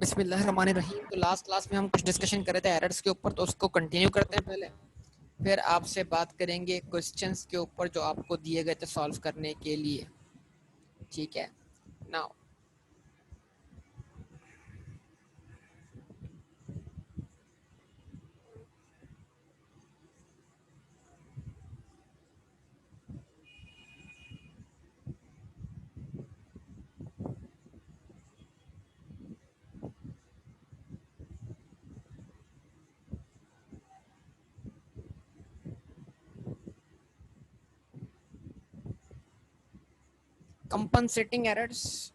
बिस्मिल्लाहिर्रहमानिर्रहीम। तो last class में हम कुछ डिस्कशन कर रहे थे एरर्स के ऊपर, तो उसको कंटिन्यू करते हैं पहले। फिर आपसे बात करेंगे क्वेश्चंस के ऊपर जो आपको दिए गए थे सॉल्व करने के लिए। ठीक है। Now compensating errors.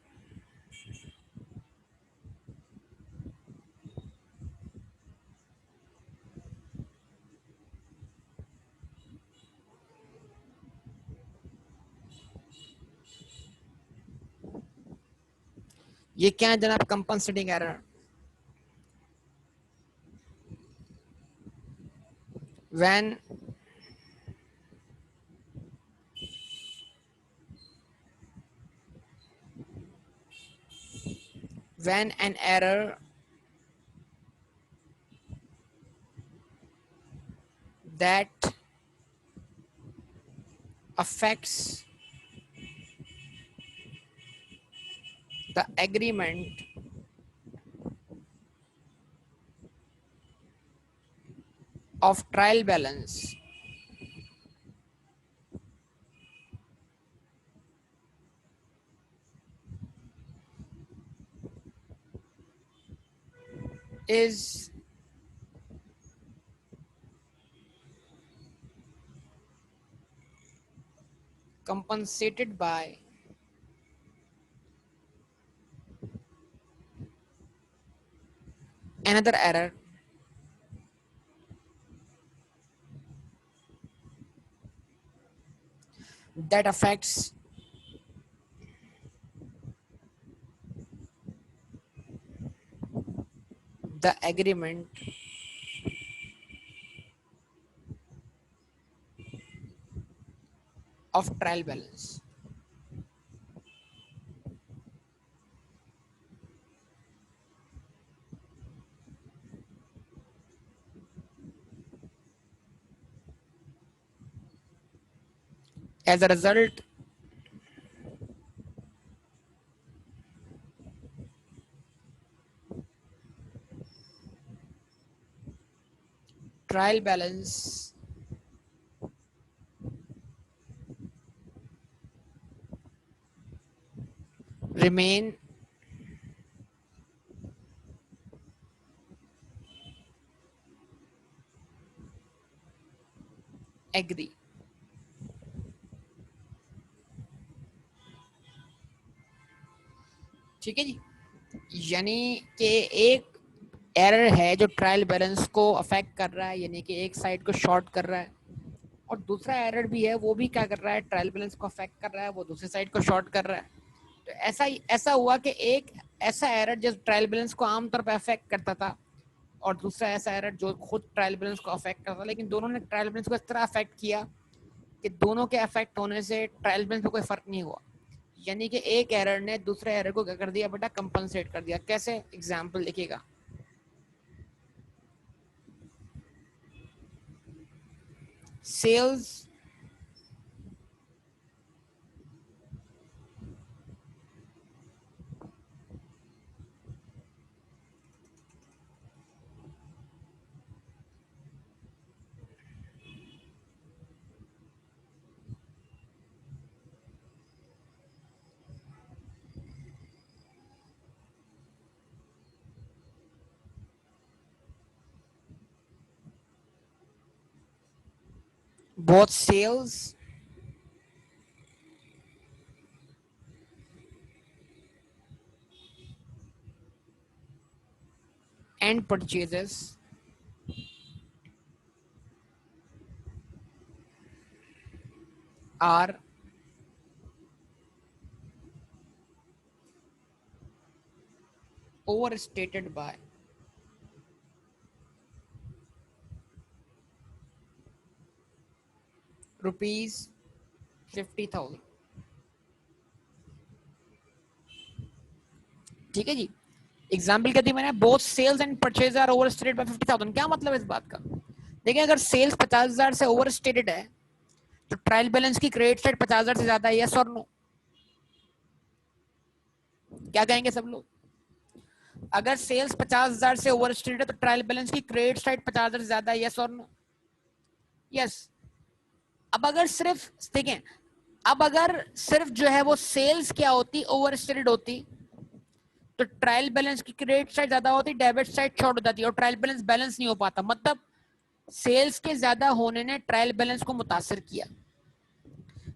ये क्या है जनाब compensating error? When when an error that affects the agreement of trial balance is compensated by another error that affects the agreement of trial balance. As a result, trial balance remain agree। ठीक है जी। यानी कि एक error है जो trial balance को affect कर रहा है, यानी कि एक साइड को शॉर्ट कर रहा है, और दूसरा एरर भी है वो भी क्या कर रहा है, ट्रायल बैलेंस को अफेक्ट कर रहा है, वो दूसरी साइड को शॉर्ट कर रहा है। तो ऐसा हुआ कि एक ऐसा एरर जो ट्रायल बैलेंस को आमतौर पर अफेक्ट करता था, और दूसरा ऐसा एरर जो खुद ट्रायल बैलेंस को अफेक्ट करता था, लेकिन दोनों ने ट्रायल बैलेंस को इस तरह अफेक्ट किया कि दोनों के अफेक्ट होने से ट्रायल बैलेंस में कोई फर्क नहीं हुआ। यानी कि एक एरर ने दूसरे एरर को क्या कर दिया बेटा, कंपनसेट कर दिया। कैसे? एग्जांपल देखिएगा। Sales both sales and purchases are overstated by ₹50,000। ठीक है जी। एग्जाम्पल क्या दी मैंने, both sales and purchase are over stated by 50,000। क्या मतलब है इस बात का? देखिए अगर सेल्स 50,000 से ओवर स्टेटेड है तो ट्रायल बैलेंस की क्रेडिट साइड 50,000 से ज्यादा है, यस और नो? क्या कहेंगे सब लोग? अगर सेल्स 50,000 से ओवर स्टेटेड है तो ट्रायल बैलेंस की क्रेडिट साइड 50,000 से ज्यादा है, यस और नो? यस। अब अगर सिर्फ देखें, अब अगर सिर्फ जो है वो सेल्स क्या होती, ओवर स्टेटेड होती, तो ट्रायल बैलेंस की क्रेडिट साइड ज्यादा होती, डेबिट साइड शॉर्ट हो जाती और ट्रायल बैलेंस बैलेंस नहीं हो पाता। मतलब सेल्स के ज्यादा होने ने ट्रायल बैलेंस को मुतासर किया,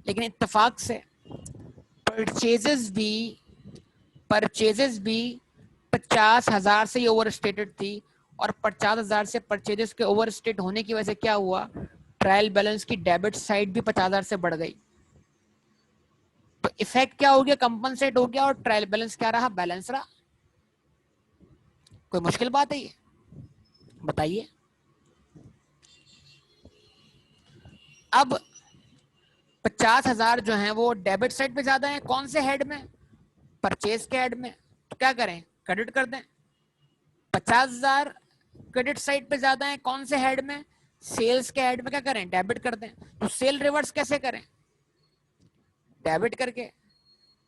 लेकिन इत्तेफाक से परचेजेस भी परचेजेस भी 50,000 से ही ओवर स्टेटेड थी और 50,000 से परचेजेस के ओवर स्टेट होने की वजह से क्या हुआ, ट्रायल बैलेंस की डेबिट साइड भी 50,000 से बढ़ गई। तो इफेक्ट क्या हो गया, कंपनसेट हो गया और ट्रायल बैलेंस क्या रहा, बैलेंस रहा। कोई मुश्किल बात है ये? बताइए। अब 50,000 जो है वो डेबिट साइड पे ज्यादा है, कौन से हेड में, परचेज के हेड में। तो क्या करें, क्रेडिट कर दें। 50,000 क्रेडिट साइड पे ज्यादा है, कौन से हेड में, सेल्स के हेड में, क्या करें, डेबिट कर दें। तो सेल रिवर्स कैसे करें, डेबिट करके।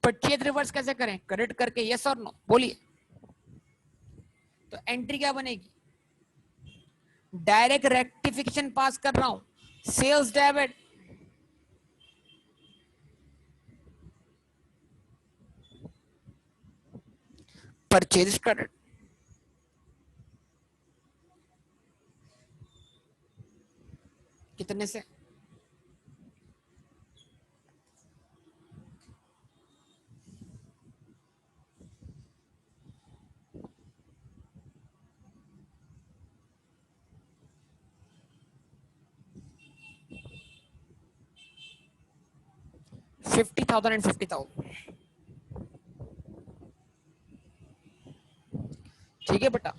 परचेज रिवर्स कैसे करें, क्रेडिट करके। यस और नो, बोलिए। तो एंट्री क्या बनेगी, डायरेक्ट रेक्टिफिकेशन पास कर रहा हूं, सेल्स डेबिट, परचेज क्रेडिट। कितने से, 50,000 एंड 50,000। ठीक है बेटा,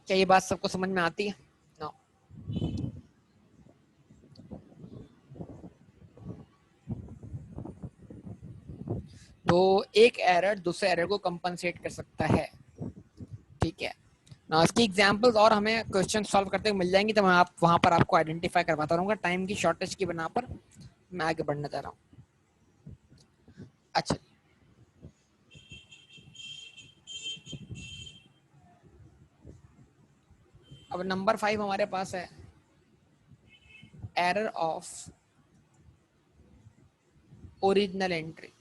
क्या ये बात सबको समझ में आती है ना? तो एक एरर दूसरे एरर को कंपनसेट कर सकता है। ठीक है ना, इसकी एग्जांपल्स और हमें क्वेश्चन सॉल्व करते हुए मिल जाएंगी, तो मैं आप वहां पर आपको आइडेंटिफाई करवाता रहूंगा। टाइम की शॉर्टेज की बना पर मैं आगे बढ़ना चाह रहा हूँ। अच्छा, अब नंबर 5 हमारे पास है, एरर ऑफ ओरिजिनल एंट्री।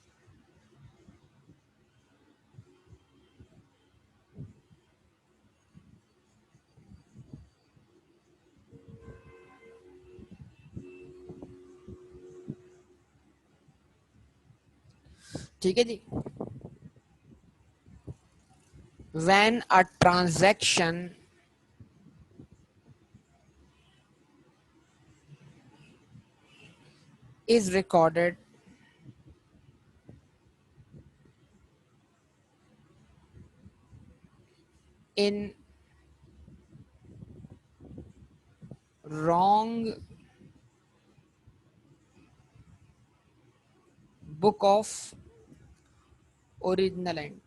ठीक है जी। when a transaction is recorded in wrong book of original entry,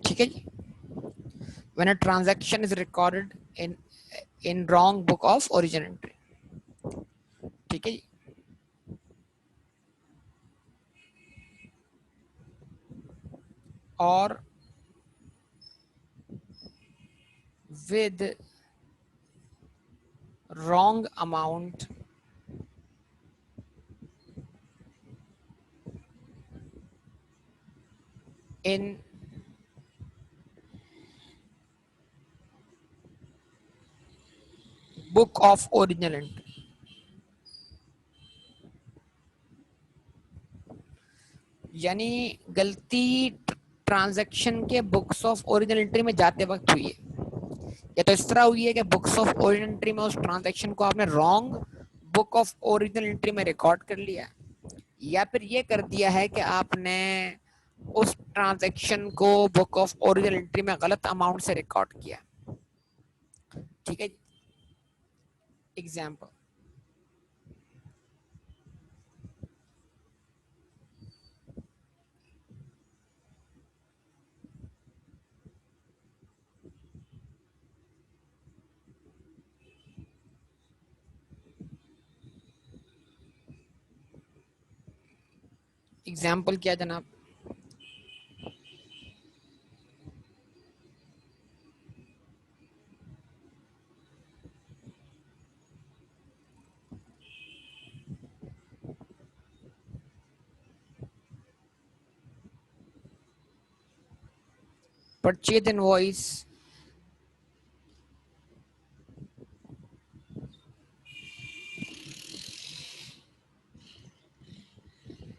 ठीक है जी। when a transaction is recorded in wrong book of origin entry, ठीक है जी। और with wrong amount in book of original entry। यानी गलती transaction के books of original entry में जाते वक्त हुई है, या तो इस तरह हुई है कि बुक्स ऑफ ओरिजिनल एंट्री में उस ट्रांजैक्शन को आपने wrong book of original entry में रिकॉर्ड कर लिया, या फिर ये कर दिया है कि आपने उस ट्रांजैक्शन को बुक ऑफ ओरिजिनल एंट्री में गलत अमाउंट से रिकॉर्ड किया। ठीक है, एग्जाम्पल, एग्जाम्पल क्या जनाब? Purchase invoice,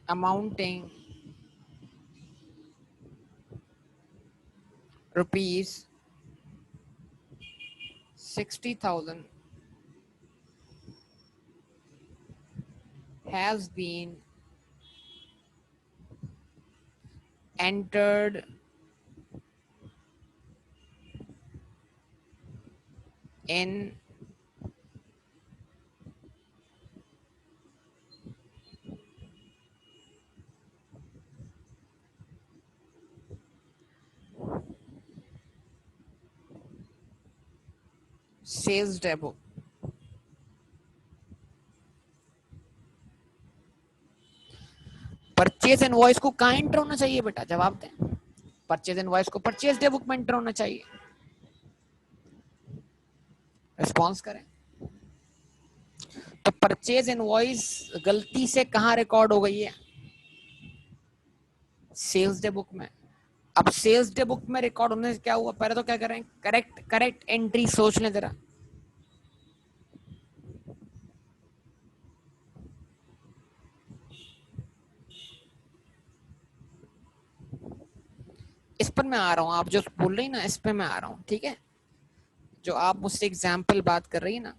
amounting rupees 60,000 has been entered in sales demo। Purchase invoice को कहाँ एंटर होना चाहिए बेटा? जवाब दें। परचेज इनवॉइस को परचेज डे बुक में एंटर होना चाहिए। रिस्पॉन्स करें। तो परचेज इनवॉइस गलती से कहाँ रिकॉर्ड हो गई है? सेल्स डे बुक में। अब सेल्स डे बुक में रिकॉर्ड होने से क्या हुआ? पहले तो क्या करें, करेक्ट करेक्ट एंट्री सोच लें जरा। इस पर मैं आ रहा हूँ, आप जो बोल रही ना इस पर मैं आ रहा हूँ, ठीक है? जो आप मुझसे एग्जाम्पल बात कर रही है ना,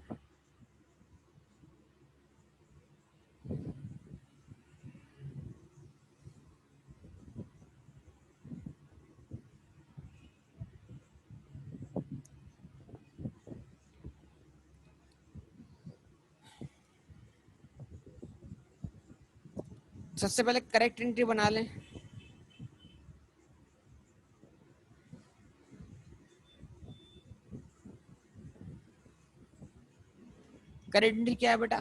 सबसे पहले करेक्ट एंट्री बना लें। करेक्ट एंट्री क्या है बेटा?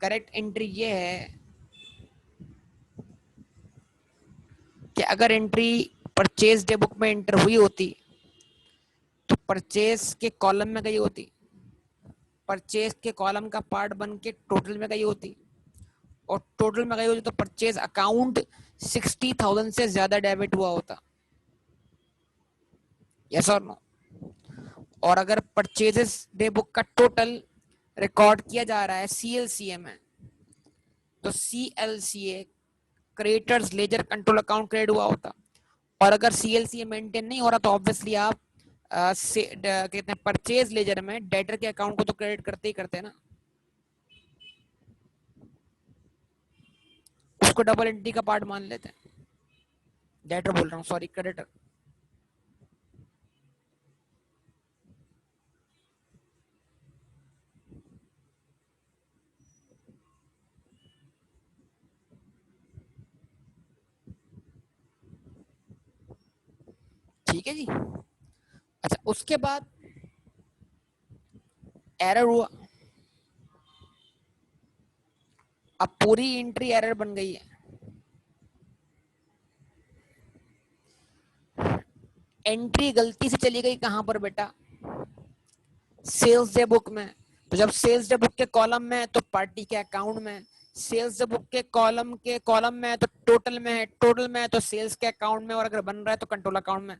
करेक्ट एंट्री ये है कि अगर एंट्री परचेज डे बुक में एंटर हुई होती तो परचेज के कॉलम में गई होती, परचेज के कॉलम का पार्ट बन के टोटल में गई होती, और टोटल में गई होती तो परचेज अकाउंट 60,000 से ज्यादा डेबिट हुआ होता। यस और नो? और अगर परचेजेस डे बुक का टोटल रिकॉर्ड किया जा रहा है सीएलसीए में, तो CLCA creditors ledger control account credit हुआ होता। और अगर सीएलसीए मेंटेन नहीं हो रहा तो ऑब्वियसली आप कहते हैं परचेज लेजर में डेटर के अकाउंट को तो क्रेडिट करते ही करते हैं ना, उसको डबल एंट्री का पार्ट मान लेते हैं। डेटर बोल रहा हूँ, सॉरी, क्रेडिटर। ठीक है जी। अच्छा, उसके बाद एरर हुआ। अब पूरी एंट्री एरर बन गई है। एंट्री गलती से चली गई कहां पर बेटा? सेल्स डे बुक में। तो जब सेल्स डे बुक के कॉलम में है तो पार्टी के अकाउंट में, सेल्स डे बुक के कॉलम में है तो टोटल में है, टोटल में है तो सेल्स के अकाउंट में, और अगर बन रहा है तो कंट्रोल अकाउंट में।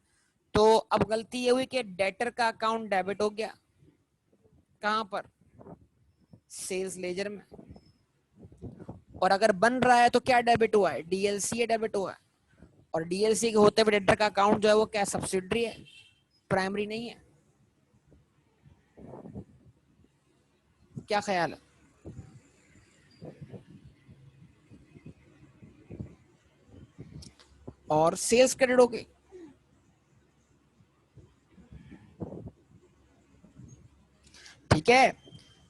तो अब गलती ये हुई कि डेटर का अकाउंट डेबिट हो गया। कहां पर? सेल्स लेजर में। और अगर बन रहा है तो क्या डेबिट हुआ है? डीएलसीए डेबिट हुआ है। और डीएलसी के होते हुए डेटर का अकाउंट जो है वो क्या सब्सिडरी है, प्राइमरी नहीं है। क्या ख्याल है? और सेल्स क्रेडिट हो गई। ठीक है,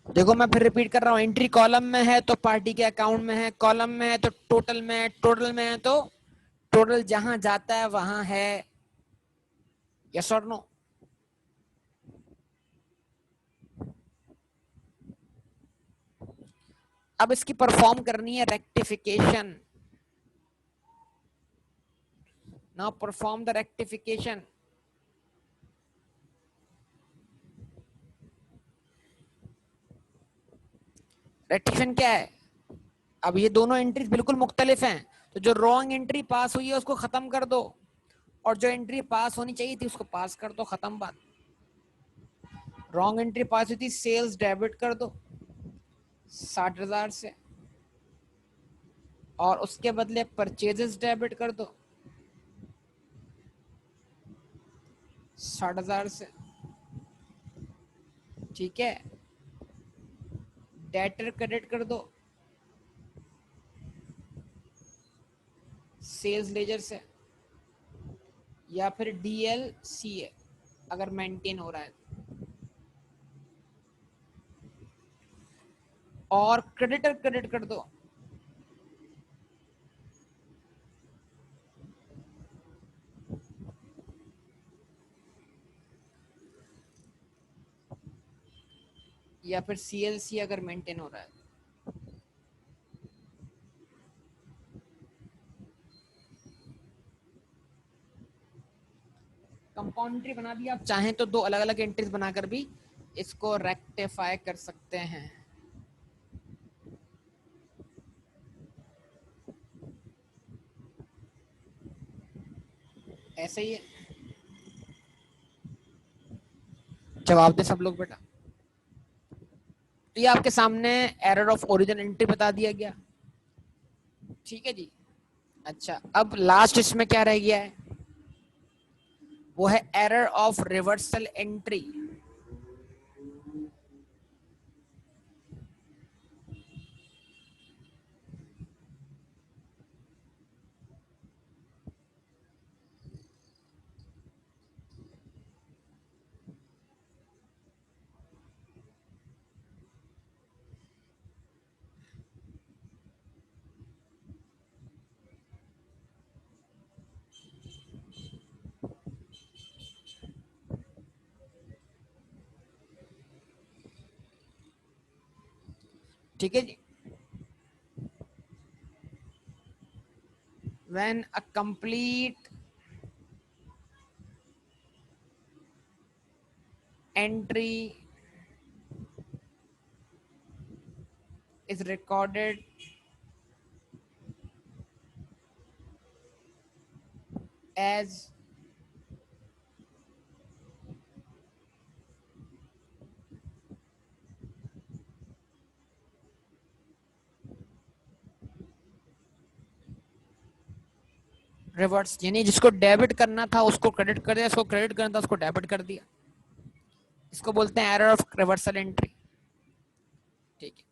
देखो मैं फिर रिपीट कर रहा हूं, एंट्री कॉलम में है तो पार्टी के अकाउंट में है, कॉलम में है तो टोटल में है, टोटल में है तो टोटल जहां जाता है वहां है। यस और नो? अब इसकी परफॉर्म करनी है rectification. Now perform the rectification. Rectification क्या है? अब ये दोनों एंट्रीज बिल्कुल मुख्तलिफ हैं, तो जो रॉन्ग एंट्री पास हुई है उसको खत्म कर दो, और जो एंट्री पास होनी चाहिए थी उसको पास कर दो, खत्म बात। रॉन्ग एंट्री पास हुई थी, सेल्स डेबिट कर दो 60,000 से, और उसके बदले परचेजेस डेबिट कर दो 60,000 से। ठीक है, डेटर क्रेडिट कर दो सेल्स लेजर से, या फिर डीएल सी ए अगर मेंटेन हो रहा है, और क्रेडिटर क्रेडिट कर दो या फिर सीएलसी अगर मेंटेन हो रहा है। कंपाउंड्री बना दिया, आप चाहें तो दो अलग अलग एंट्रीज बनाकर भी इसको रेक्टिफाई कर सकते हैं। ऐसे ही है, जवाब दे सब लोग बेटा। तो ये आपके सामने एरर ऑफ ओरिजिन एंट्री बता दिया गया। ठीक है जी। अच्छा, अब लास्ट इसमें क्या रह गया है, वो है एरर ऑफ रिवर्सल एंट्री। ठीक है जी। When a complete entry is recorded as reverse, यानी जिसको डेबिट करना था उसको क्रेडिट कर दिया, इसको क्रेडिट करना था उसको डेबिट कर दिया, इसको बोलते हैं एरर ऑफ रिवर्सल एंट्री। ठीक है,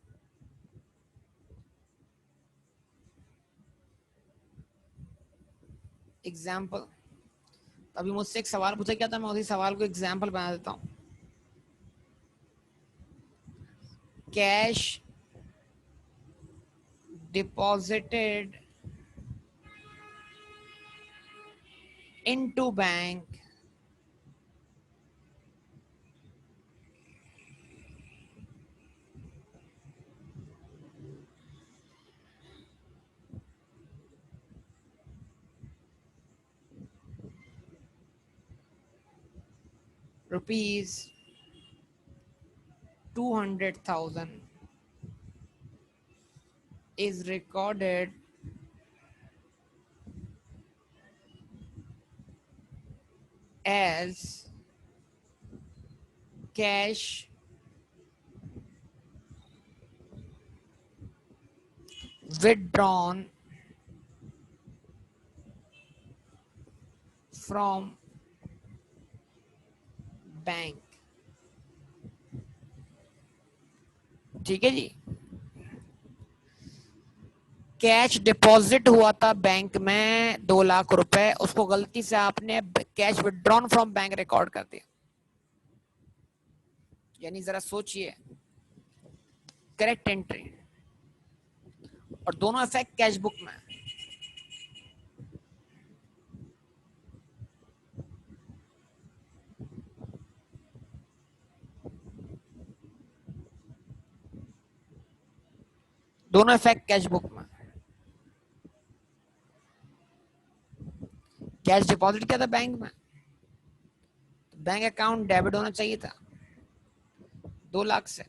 एग्जाम्पल। अभी मुझसे एक सवाल पूछा गया था, मैं उसी सवाल को एग्जाम्पल बना देता हूँ। Cash deposited into bank rupees 200,000 is recorded as cash withdrawn from bank. ठीक है जी, कैश डिपॉजिट हुआ था बैंक में 2 लाख रुपए, उसको गलती से आपने cash withdrawn from bank record कर दिया। यानी जरा सोचिए, करेक्ट एंट्री, और दोनों इफेक्ट कैश बुक में। दोनों इफेक्ट कैश बुक में। कैश डिपॉजिट किया था बैंक में, बैंक अकाउंट डेबिट होना चाहिए था 2 लाख से,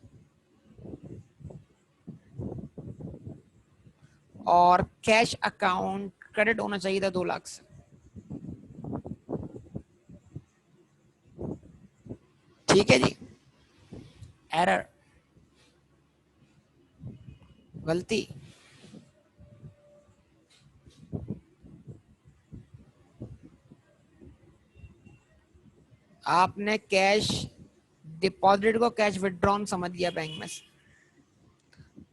और कैश अकाउंट क्रेडिट होना चाहिए था 2 लाख से। ठीक है जी, एरर, गलती। आपने कैश डिपॉजिट को कैश विड्रॉन समझ लिया बैंक में से,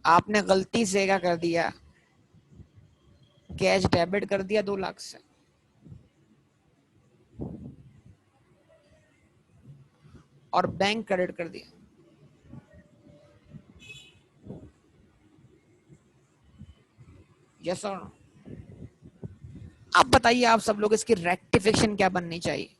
आपने गलती से क्या कर दिया, कैश डेबिट कर दिया 2 लाख से, और बैंक क्रेडिट कर दिया। यस और नो? अब बताइए आप सब लोग, इसकी रेक्टिफिकेशन क्या बननी चाहिए?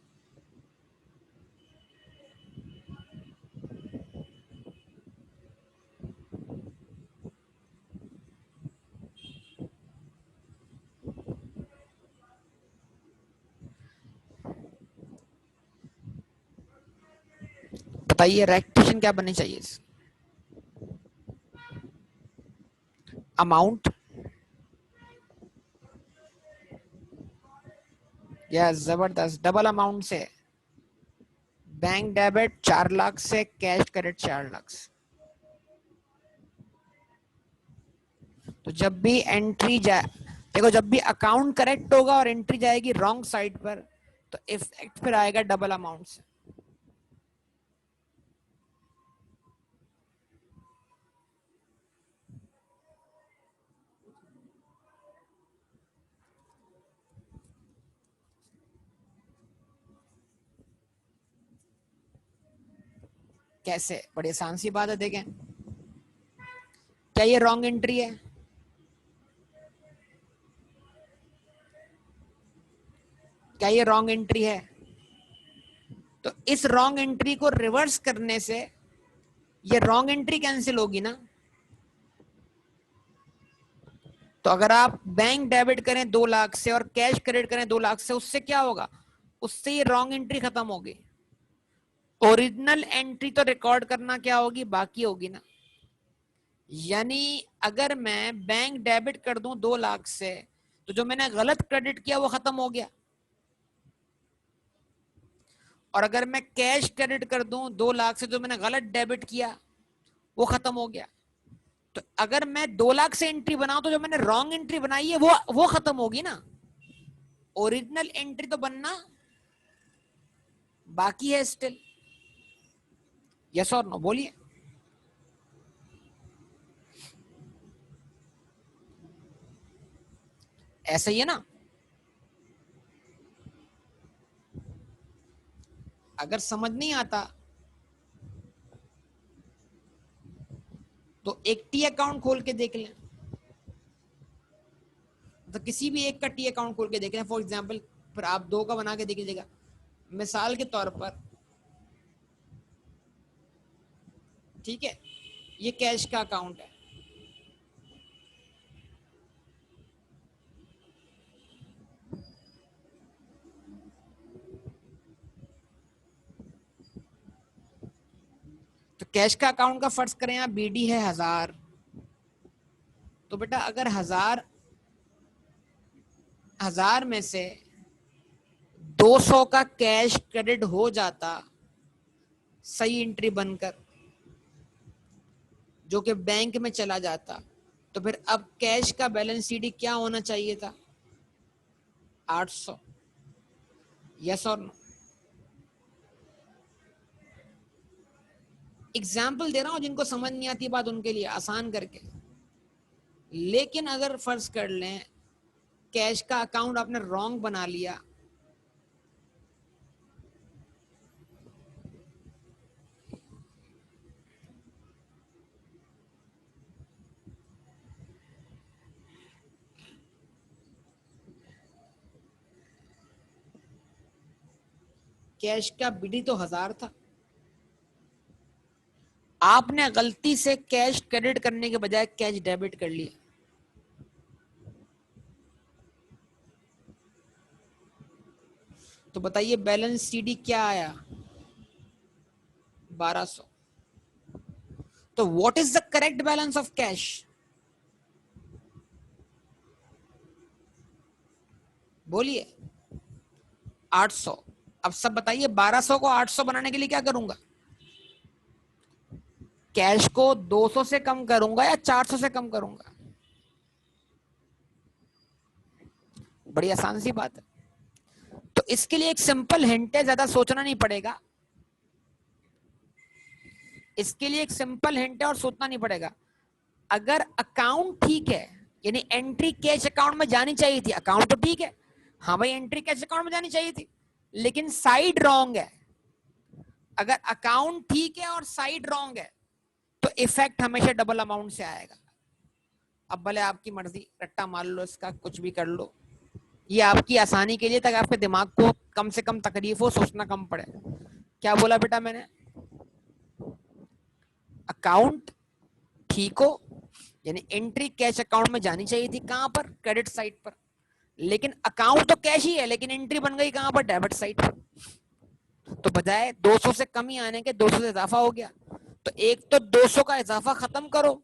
बताइए रेक्टिफिकेशन क्या बननी चाहिए? अमाउंट, या जबरदस्त, डबल अमाउंट से, बैंक डेबिट 4 लाख से, कैश क्रेडिट 4 लाख से। तो जब भी एंट्री जाए, देखो जब भी अकाउंट करेक्ट होगा और एंट्री जाएगी रॉन्ग साइड पर, तो इफेक्ट फिर आएगा डबल अमाउंट से। कैसे? बड़ी आसान सी बात है, देखें, क्या ये रॉन्ग एंट्री है? क्या ये रॉन्ग एंट्री है? तो इस रॉन्ग एंट्री को रिवर्स करने से ये रॉन्ग एंट्री कैंसिल होगी ना। तो अगर आप बैंक डेबिट करें 2 लाख से और कैश क्रेडिट करें 2 लाख से, उससे क्या होगा, उससे ये रॉन्ग एंट्री खत्म होगी। ओरिजिनल एंट्री तो रिकॉर्ड करना क्या होगी, बाकी होगी ना। यानी अगर मैं बैंक डेबिट कर दूं 2 लाख से, तो जो मैंने गलत क्रेडिट किया वो खत्म हो गया, और अगर मैं कैश क्रेडिट कर दूं 2 लाख से, जो मैंने गलत डेबिट किया वो खत्म हो गया। तो अगर मैं 2 लाख से एंट्री बनाऊं, तो जो मैंने रॉन्ग एंट्री बनाई है वो खत्म होगी ना। ओरिजिनल एंट्री तो बनना बाकी है स्टिल। यस और नो बोलिए। ऐसा ही है ना। अगर समझ नहीं आता तो एक टी अकाउंट खोल के देख लें, तो किसी भी एक का टी अकाउंट खोल के देख लें फॉर एग्जाम्पल, फिर आप 2 का बना के देख लीजिएगा। मिसाल के तौर पर, ठीक है, ये कैश का अकाउंट है, तो कैश का अकाउंट का फर्ज करें आप बीडी है 1000, तो बेटा अगर 1000 में से 200 का कैश क्रेडिट हो जाता सही एंट्री बनकर, जो कि बैंक में चला जाता, तो फिर अब कैश का बैलेंस सीडी क्या होना चाहिए था, 800। यस और नो? एग्जाम्पल दे रहा हूं, जिनको समझ नहीं आती बात उनके लिए आसान करके। लेकिन अगर फर्ज कर लें कैश का अकाउंट आपने रॉन्ग बना लिया, कैश का बीडी तो 1000 था, आपने गलती से कैश क्रेडिट करने के बजाय कैश डेबिट कर लिया, तो बताइए बैलेंस सीडी क्या आया, 1200। तो what is the correct balance of cash? बोलिए। 800। अब सब बताइए 1200 को 800 बनाने के लिए क्या करूंगा? कैश को 200 से कम करूंगा या 400 से कम करूंगा? बड़ी आसान सी बात है। तो इसके लिए एक सिंपल हिंट है, ज्यादा सोचना नहीं पड़ेगा। इसके लिए एक सिंपल हिंट है और सोचना नहीं पड़ेगा। अगर अकाउंट ठीक है, यानी एंट्री कैश अकाउंट में जानी चाहिए थी, अकाउंट तो ठीक है, हाँ भाई एंट्री कैश अकाउंट में जानी चाहिए थी, लेकिन साइड रॉन्ग है। अगर अकाउंट ठीक है और साइड रॉन्ग है तो इफेक्ट हमेशा डबल अमाउंट से आएगा। अब भले आपकी मर्जी, रट्टा मार लो इसका, कुछ भी कर लो, ये आपकी आसानी के लिए, ताकि आपके दिमाग को कम से कम तकलीफ हो, सोचना कम पड़े। क्या बोला बेटा मैंने? अकाउंट ठीक हो, यानी एंट्री कैश अकाउंट में जानी चाहिए थी, कहां पर? क्रेडिट साइड पर। लेकिन अकाउंट तो कैश ही है, लेकिन एंट्री बन गई कहां पर? डेबिट साइड पर। तो बजाय 200 से कमी आने के 200 से इजाफा हो गया। तो एक तो 200 का इजाफा खत्म करो,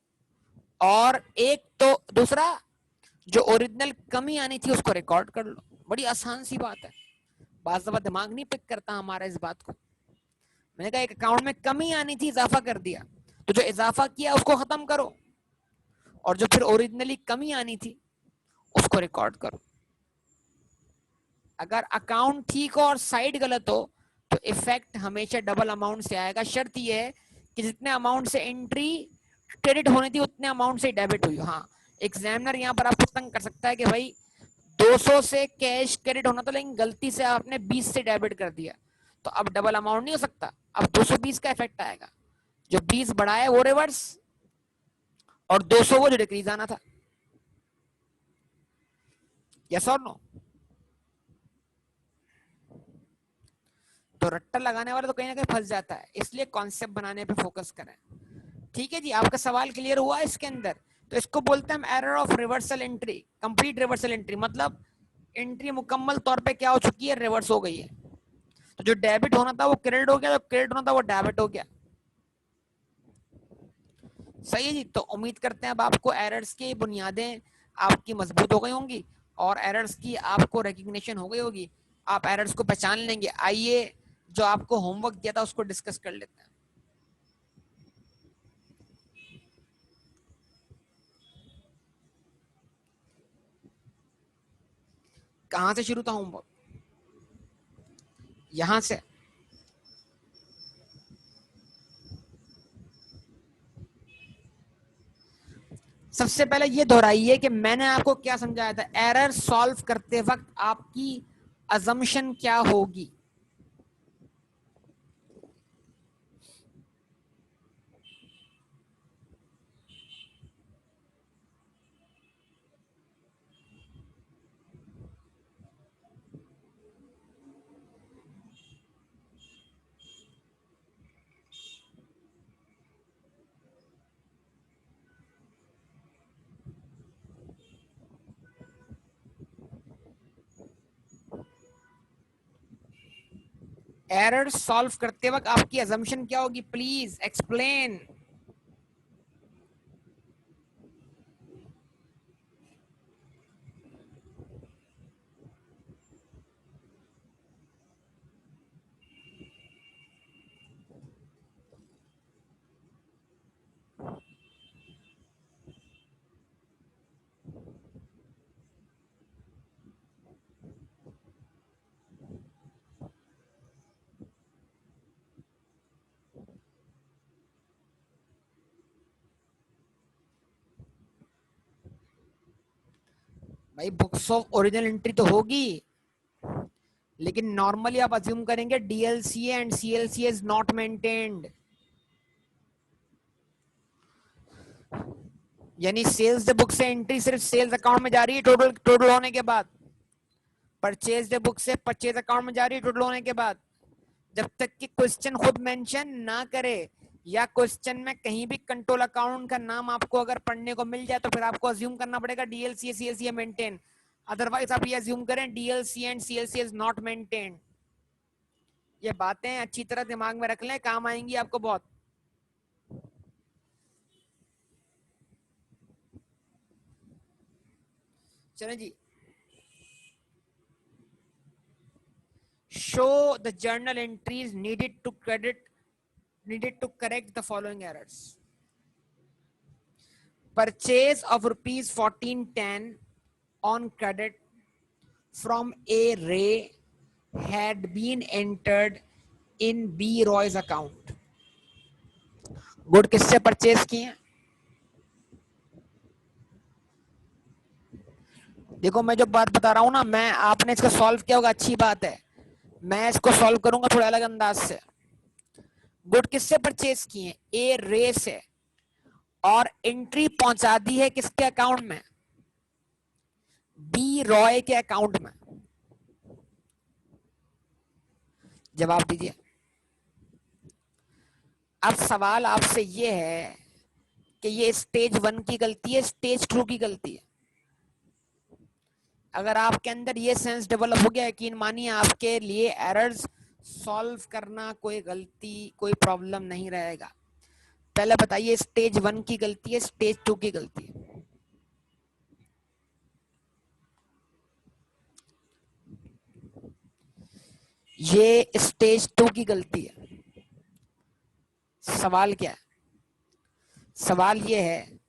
और एक तो दूसरा जो ओरिजिनल कमी आनी थी उसको रिकॉर्ड कर लो। बड़ी आसान सी बात है। बात दफा दिमाग नहीं पिक करता हमारा इस बात को। मैंने कहा एक अकाउंट में कमी आनी थी, इजाफा कर दिया, तो जो इजाफा किया उसको खत्म करो, और जो फिर ओरिजिनली कमी आनी थी उसको रिकॉर्ड करो। अगर अकाउंट ठीक हो और साइड गलत हो तो इफेक्ट हमेशा डबल अमाउंट से आएगा। शर्त यह है कि जितने अमाउंट से एंट्री क्रेडिट होनी थी उतने अमाउंट से डेबिट हुई। हाँ, एग्जामिनर यहाँ पर आपको तंग कर सकता है कि भाई 200 से कैश क्रेडिट होना था, लेकिन गलती से आपने 20 से डेबिट कर दिया, तो अब डबल अमाउंट नहीं हो सकता, अब 220 का इफेक्ट आएगा। जो 20 बढ़ा है वो रिवर्स, और 200 वो जो डिक्रीज आना था। यस और नो? तो रट्टा लगाने वाला तो कहीं ना कहीं फंस जाता है, इसलिए कॉन्सेप्ट बनाने पे फोकस करें। ठीक है जी, आपका सवाल क्लियर हुआ इसके अंदर? तो इसको बोलते हैं हम error of reversal entry, complete reversal entry, मतलब एंट्री मुकम्मल तौर पे क्या हो चुकी है? रिवर्स हो गई है। तो जो डेबिट होना था वो क्रेडिट हो गया, जो क्रेडिट होना था वो डेबिट हो गया। सही है जी। तो उम्मीद करते हैं अब आपको एरर्स की बुनियादें आपकी मजबूत हो गई होंगी, और एरर्स की आपको रिकग्निशन हो गई होगी, आप एरर्स को पहचान लेंगे। आइए जो आपको होमवर्क दिया था उसको डिस्कस कर लेते हैं। कहां से शुरू था होमवर्क? यहां से। सबसे पहले ये दोहराइए कि मैंने आपको क्या समझाया था। एरर सॉल्व करते वक्त आपकी अजम्पशन क्या होगी? एरर सॉल्व करते वक्त आपकी अजम्पशन क्या होगी? Please explain. भाई बुक्स ऑफ ओरिजिनल एंट्री तो होगी, लेकिन नॉर्मली आप अज्यूम करेंगे डीएलसीए एंड सीएलसीए इज नॉट मेंटेन्ड। यानी सेल्स बुक से एंट्री सिर्फ सेल्स अकाउंट में जा रही है टोटल टोटल होने के बाद, परचेज बुक से परचेज अकाउंट में जा रही है टोटल होने के बाद। जब तक कि क्वेश्चन खुद मेंशन ना करे, या क्वेश्चन में कहीं भी कंट्रोल अकाउंट का नाम आपको अगर पढ़ने को मिल जाए, तो फिर आपको अज्यूम करना पड़ेगा डीएलसीए सीएलसीए मेंटेन। अदरवाइज आप ये अज्यूम करें DLC and CLC is not maintain. ये बातें अच्छी तरह दिमाग में रख लें, काम आएंगी आपको बहुत। चलें जी। Show the journal entries needed to correct the following errors. Purchase of rupees 1410 on credit from A. Ray had been entered in B. Roy's account. Good किससे परचेज किए? देखो मैं जो बात बता रहा हूं ना, मैं आपने इसको सॉल्व किया होगा, अच्छी बात है। मैं इसको सॉल्व करूंगा थोड़ा अलग अंदाज से। गुड किससे परचेज किए? ए रे से। और एंट्री पहुंचा दी है किसके अकाउंट में? बी रॉय के अकाउंट में। जवाब दीजिए। अब सवाल आपसे ये है कि ये स्टेज 1 की गलती है, स्टेज 2 की गलती है? अगर आपके अंदर ये सेंस डेवलप हो गया, यकीन मानिए आपके लिए एरर्स सॉल्व करना कोई गलती, कोई प्रॉब्लम नहीं रहेगा। पहले बताइए, स्टेज 1 की गलती है, स्टेज 2 की गलती है? ये स्टेज 2 की गलती है। सवाल क्या है? सवाल ये है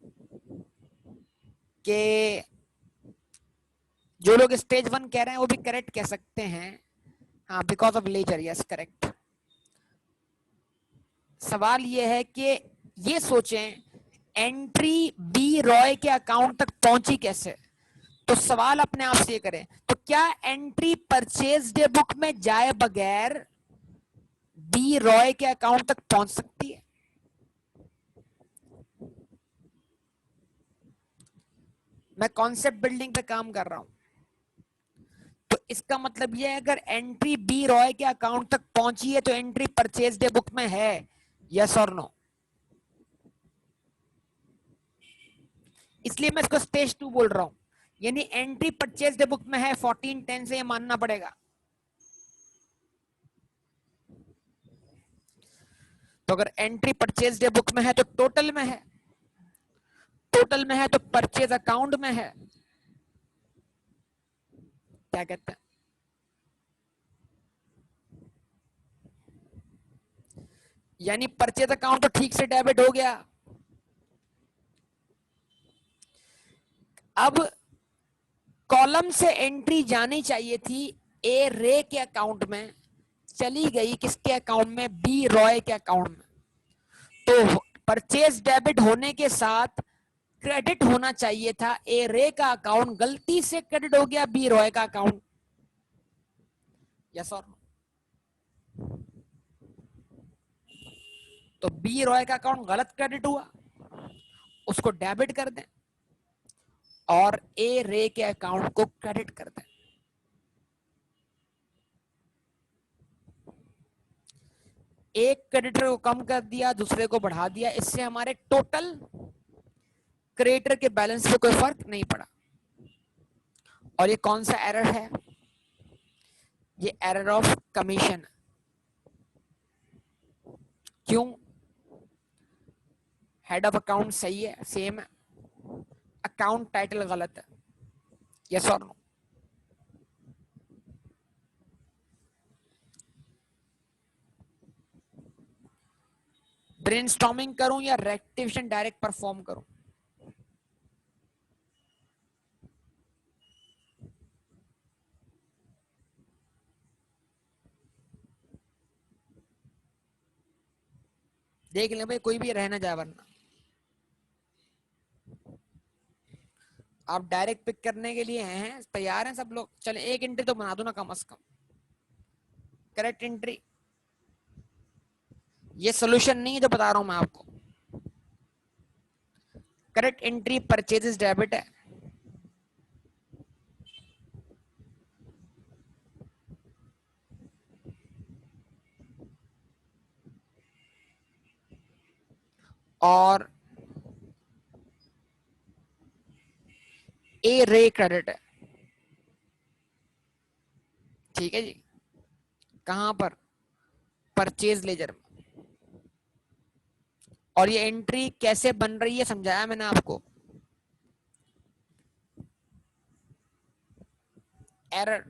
कि जो लोग स्टेज 1 कह रहे हैं वो भी करेक्ट कह सकते हैं। हाँ, because of ledger, yes correct. सवाल ये है कि ये सोचें एंट्री बी रॉय के अकाउंट तक पहुंची कैसे। तो सवाल अपने आप से ये करें, तो क्या एंट्री परचेज डे बुक में जाए बगैर बी रॉय के अकाउंट तक पहुंच सकती है? मैं कॉन्सेप्ट बिल्डिंग पे काम कर रहा हूं। तो इसका मतलब यह है, अगर एंट्री बी रॉय के अकाउंट तक पहुंची है तो एंट्री परचेज डे बुक में है, यस और नो? इसलिए मैं इसको स्टेज 2 बोल रहा हूं, यानी एंट्री परचेज डे बुक में है 1410 से, ये मानना पड़ेगा। तो अगर एंट्री परचेज डे बुक में है तो टोटल में है, टोटल में है तो परचेज अकाउंट में है। क्या कहते हैं? यानी परचेज अकाउंट तो ठीक से डेबिट हो गया। अब कॉलम से एंट्री जानी चाहिए थी ए रे के अकाउंट में, चली गई किसके अकाउंट में? बी रॉय के अकाउंट में। तो परचेज डेबिट होने के साथ क्रेडिट होना चाहिए था ए रे का अकाउंट, गलती से क्रेडिट हो गया बी रॉय का अकाउंट, यस और नो? तो बी रॉय का अकाउंट गलत क्रेडिट हुआ, उसको डेबिट कर दें और ए रे के अकाउंट को क्रेडिट कर दें। एक क्रेडिटर को कम कर दिया, दूसरे को बढ़ा दिया, इससे हमारे टोटल क्रेडिटर के बैलेंस पे कोई फर्क नहीं पड़ा। और ये कौन सा एरर है? ये एरर ऑफ कमीशन। क्यों? हेड ऑफ अकाउंट सही है, सेम है, अकाउंट टाइटल गलत है, यस और नो? ब्रेनस्टॉर्मिंग करूं या रेक्टिफिकेशन डायरेक्ट परफॉर्म करूं? देख लें भाई, कोई भी रहना जाए, वरना आप डायरेक्ट पिक करने के लिए हैं, तैयार हैं सब लोग? चले एक एंट्री तो बना दो ना कम से कम। Correct entry. ये सोल्यूशन नहीं है जो बता रहा हूं मैं आपको। करेक्ट एंट्री परचेजेस डेबिट है। और ए रे क्रेडिट है। ठीक है जी। कहां पर? परचेज लेजर में। और ये एंट्री कैसे बन रही है समझाया मैंने आपको। एरर,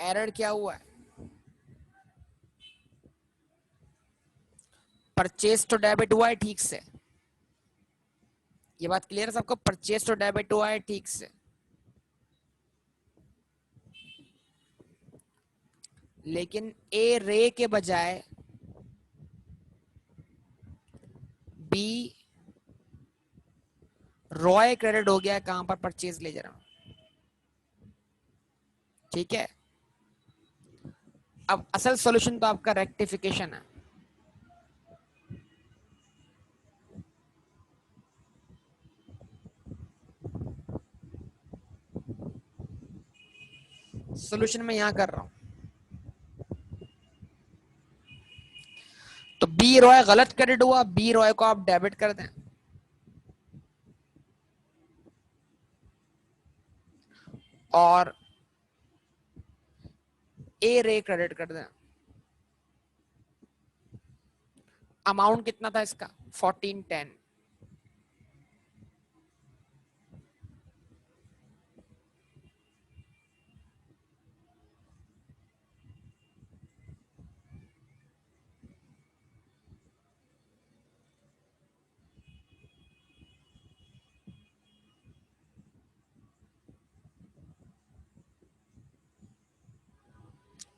एरर क्या हुआ है? परचेज टू डेबिट हुआ है ठीक से, ये बात क्लियर है सबको? परचेज टू डेबिट हुआ है ठीक से, लेकिन ए रे के बजाय बी रॉय क्रेडिट हो गया। कहां पर? परचेज लेजर में। ठीक है, अब असल सॉल्यूशन तो आपका रेक्टिफिकेशन है। सॉल्यूशन मैं यहां कर रहा हूं, तो बी रॉय गलत क्रेडिट हुआ, बी रॉय को आप डेबिट कर दें और ए रे क्रेडिट कर दें। अमाउंट कितना था इसका? 1410।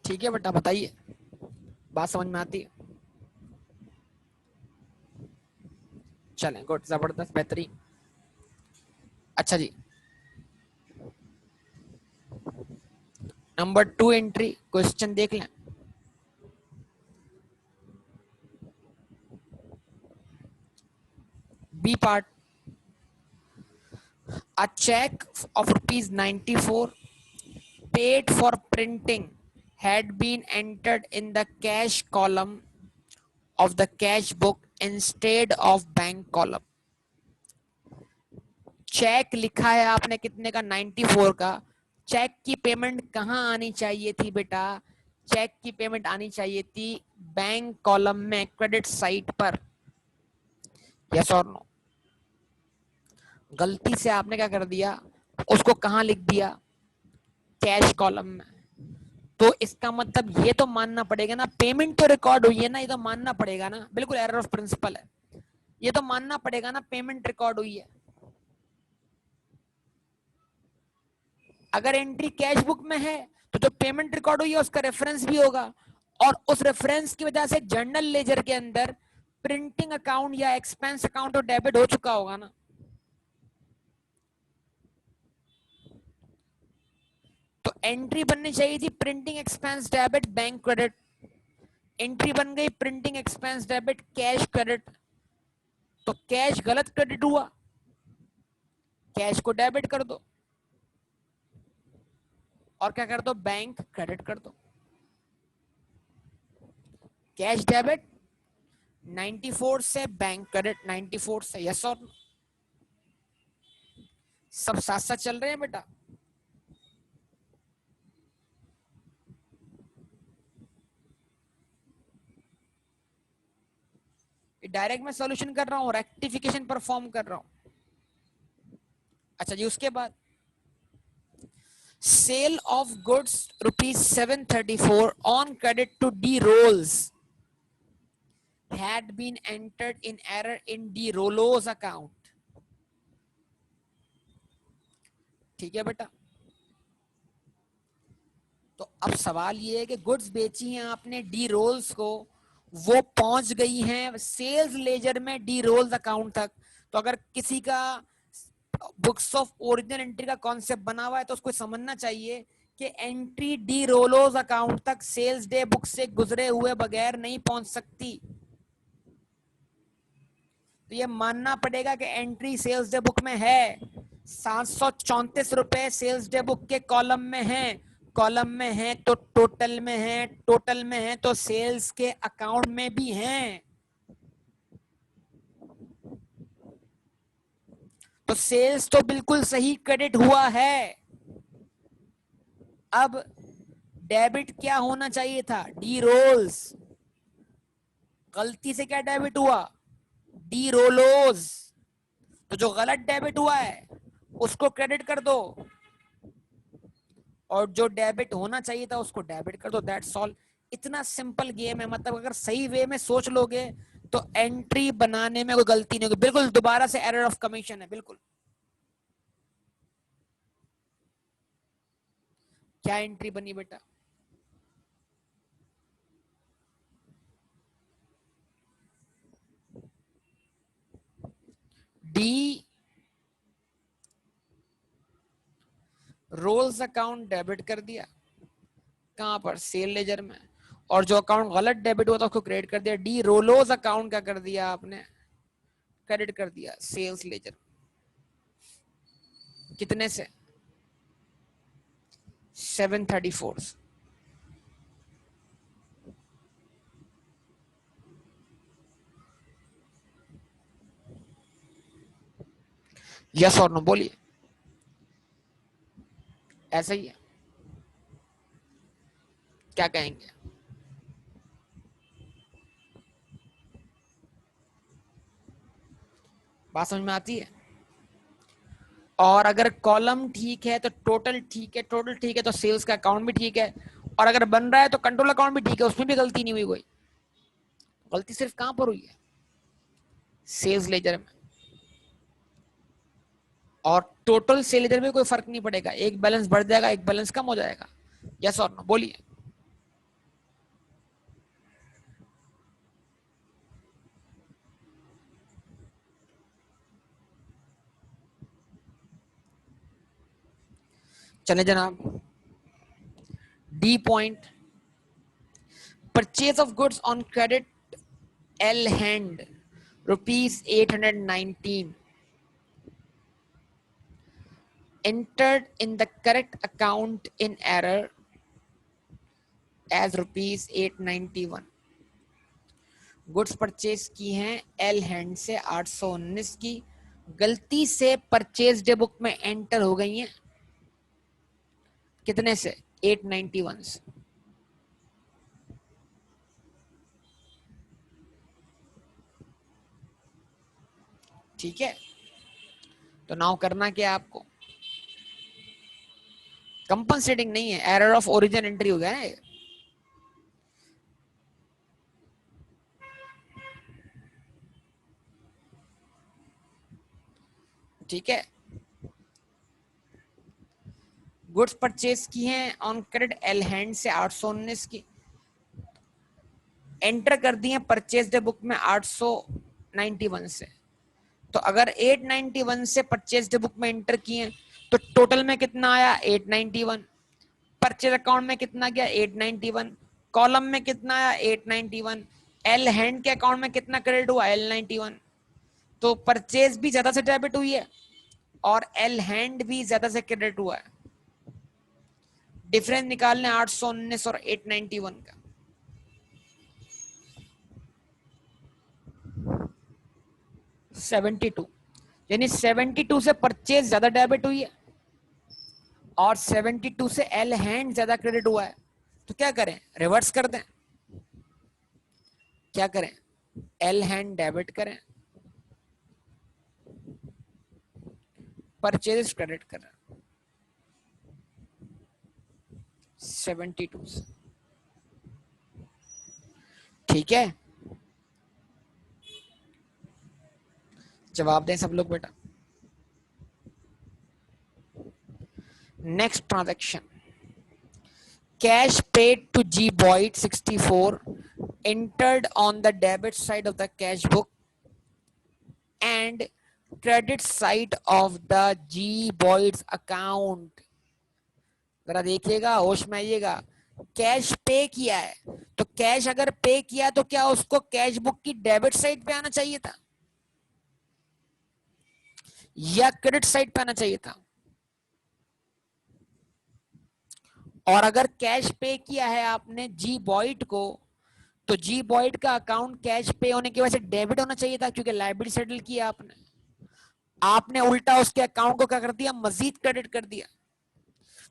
ठीक है बेटा, बताइए, बात समझ में आती है? चलें, गुड, जबरदस्त, बेहतरीन। अच्छा जी, नंबर 2 एंट्री क्वेश्चन देख लें। B part, a check of rupees 94 paid for printing had been entered in the cash column of the cash book instead of bank column। Cheque लिखा है आपने कितने का? 94 का। चेक की पेमेंट कहां आनी चाहिए थी बेटा? चेक की पेमेंट आनी चाहिए थी बैंक कॉलम में, क्रेडिट साइड पर। यस और नो? गलती से आपने क्या कर दिया, उसको कहां लिख दिया? कैश कॉलम में। तो इसका मतलब ये तो मानना पड़ेगा ना, पेमेंट तो रिकॉर्ड हुई है ना, ये तो मानना पड़ेगा ना, बिल्कुल एरर ऑफ प्रिंसिपल है, ये तो मानना पड़ेगा ना पेमेंट रिकॉर्ड हुई है। अगर एंट्री कैश बुक में है तो जो पेमेंट रिकॉर्ड हुई है उसका रेफरेंस भी होगा, और उस रेफरेंस की वजह से जर्नल लेजर के अंदर प्रिंटिंग अकाउंट या एक्सपेंस अकाउंट तो डेबिट हो चुका होगा ना। तो एंट्री बननी चाहिए थी printing expense debit bank credit, entry बन गई printing expense debit cash credit. तो कैश गलत क्रेडिट हुआ, कैश को डेबिट कर दो और क्या कर दो? बैंक क्रेडिट कर दो। कैश डेबिट 94 से, बैंक क्रेडिट 94 से। यस और नो? सब साथ साथ चल रहे हैं बेटा? डायरेक्ट मैं सॉल्यूशन कर रहा हूं, रेक्टिफिकेशन परफॉर्म कर रहा हूं। अच्छा जी, उसके बाद sale of goods ₹734 on credit to D Rolls had been entered in error in D Rolos account। ठीक है बेटा, तो अब सवाल ये है कि गुड्स बेची हैं आपने डी रोल्स को, वो पहुंच गई हैं सेल्स लेजर में डी रोल्स अकाउंट तक। तो अगर किसी का बुक्स ऑफ ओरिजिनल एंट्री का कॉन्सेप्ट बना हुआ है तो उसको समझना चाहिए कि एंट्री डी रोलोस अकाउंट तक सेल्स डे बुक से गुजरे हुए बगैर नहीं पहुंच सकती। तो ये मानना पड़ेगा कि एंट्री सेल्स डे बुक में है, 734 रुपए सेल्स डे बुक के कॉलम में है, कॉलम में है तो टोटल में है, टोटल में है तो सेल्स के अकाउंट में भी है। तो सेल्स तो बिल्कुल सही क्रेडिट हुआ है। अब डेबिट क्या होना चाहिए था? D Rolls. गलती से क्या डेबिट हुआ? D Rolls. तो जो गलत डेबिट हुआ है उसको क्रेडिट कर दो, और जो डेबिट होना चाहिए था उसको डेबिट कर दो। That's all. इतना सिंपल गेम है। मतलब अगर सही वे में सोच लोगे तो एंट्री बनाने में कोई गलती नहीं होगी। बिल्कुल दोबारा से एरर ऑफ कमीशन है। बिल्कुल। क्या एंट्री बनी बेटा? डी रोल्स अकाउंट डेबिट कर दिया। कहां पर? सेल लेजर में। और जो अकाउंट गलत डेबिट हुआ था उसको क्रेडिट कर दिया। डी रोलोज अकाउंट क्या कर दिया आपने? क्रेडिट कर दिया सेल्स लेजर। कितने से? 734। यस और नो बोलिए। ऐसा ही है। क्या कहेंगे? बात समझ में आती है? और अगर कॉलम ठीक है तो टोटल ठीक है, टोटल ठीक है तो सेल्स का अकाउंट भी ठीक है, और अगर बन रहा है तो कंट्रोल अकाउंट भी ठीक है, उसमें भी गलती नहीं हुई कोई। गलती सिर्फ कहां पर हुई है? सेल्स लेजर में। और टोटल सेल लेजर में कोई फर्क नहीं पड़ेगा, एक बैलेंस बढ़ जाएगा एक बैलेंस कम हो जाएगा। यस और नो बोलिए। चले जनाब। D point, purchase of goods on credit L hand ₹819 entered in the correct account in error as ₹891। Goods purchase की हैं एल हैंड से 819 की, गलती से परचेज डे बुक में एंटर हो गई हैं कितने से? 891 से। ठीक है। तो नाउ करना क्या आपको? कंपनसेटिंग नहीं है, एरर ऑफ ओरिजिन एंट्री हो गया है। ठीक है। गुड्स परचेज की हैं ऑन क्रेडिट एल हैंड से 819 की, एंटर कर दी है परचेज डे बुक में 891 से। तो अगर 891 से परचेज डे बुक में एंटर किए तो टोटल में कितना आया? 891। परचेज अकाउंट में कितना गया? 891। कॉलम में कितना आया? 891। एल हैंड के अकाउंट में कितना क्रेडिट हुआ? L91। तो परचेज भी ज्यादा से डेबिट हुई है और एल हैंड भी ज्यादा से क्रेडिट हुआ है। डिफरेंस निकालने 819 और 891 का। 72। यानी 72 से परचेज ज्यादा डेबिट हुई है और 72 से एल हैंड ज्यादा क्रेडिट हुआ है। तो क्या करें? रिवर्स कर दें। क्या करें? एल हैंड डेबिट करें, परचेज क्रेडिट करें 72 से। ठीक है। जवाब दें सब लोग बेटा। Next transaction, cash paid to G Boyd 64 entered on the debit side of the cash book and credit side of the G Boyd's account। जरा देखिएगा, होश में आइएगा। कैश पे किया है तो कैश अगर पे किया तो क्या उसको कैश बुक की डेबिट साइड पे आना चाहिए था या क्रेडिट साइड पे आना चाहिए था? और अगर कैश पे किया है आपने जी बॉयड को तो जी बॉयड का अकाउंट कैश पे होने की वजह से डेबिट होना चाहिए था क्योंकि लायबिलिटी सेटल किया आपने। आपने उल्टा उसके अकाउंट को क्या कर दिया, मजीद क्रेडिट कर दिया।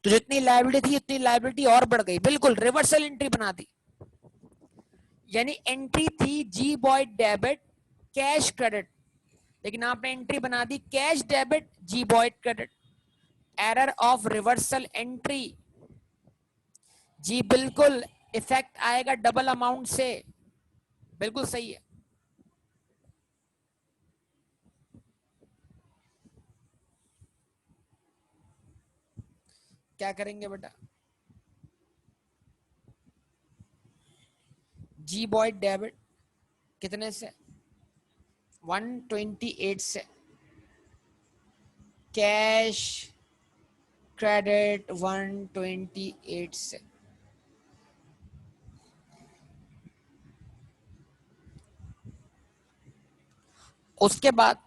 तो जितनी लायबिलिटी थी उतनी लायबिलिटी और बढ़ गई, बिल्कुल रिवर्सल एंट्री बना दी। यानी एंट्री थी जी बॉय डेबिट कैश क्रेडिट, लेकिन आपने एंट्री बना दी कैश डेबिट जी boy credit. Error of reversal entry. जी बिल्कुल, इफेक्ट आएगा डबल अमाउंट से, बिल्कुल सही है। क्या करेंगे बेटा, जी बॉय डेबिट कितने से, 128 से, कैश क्रेडिट 128 से। उसके बाद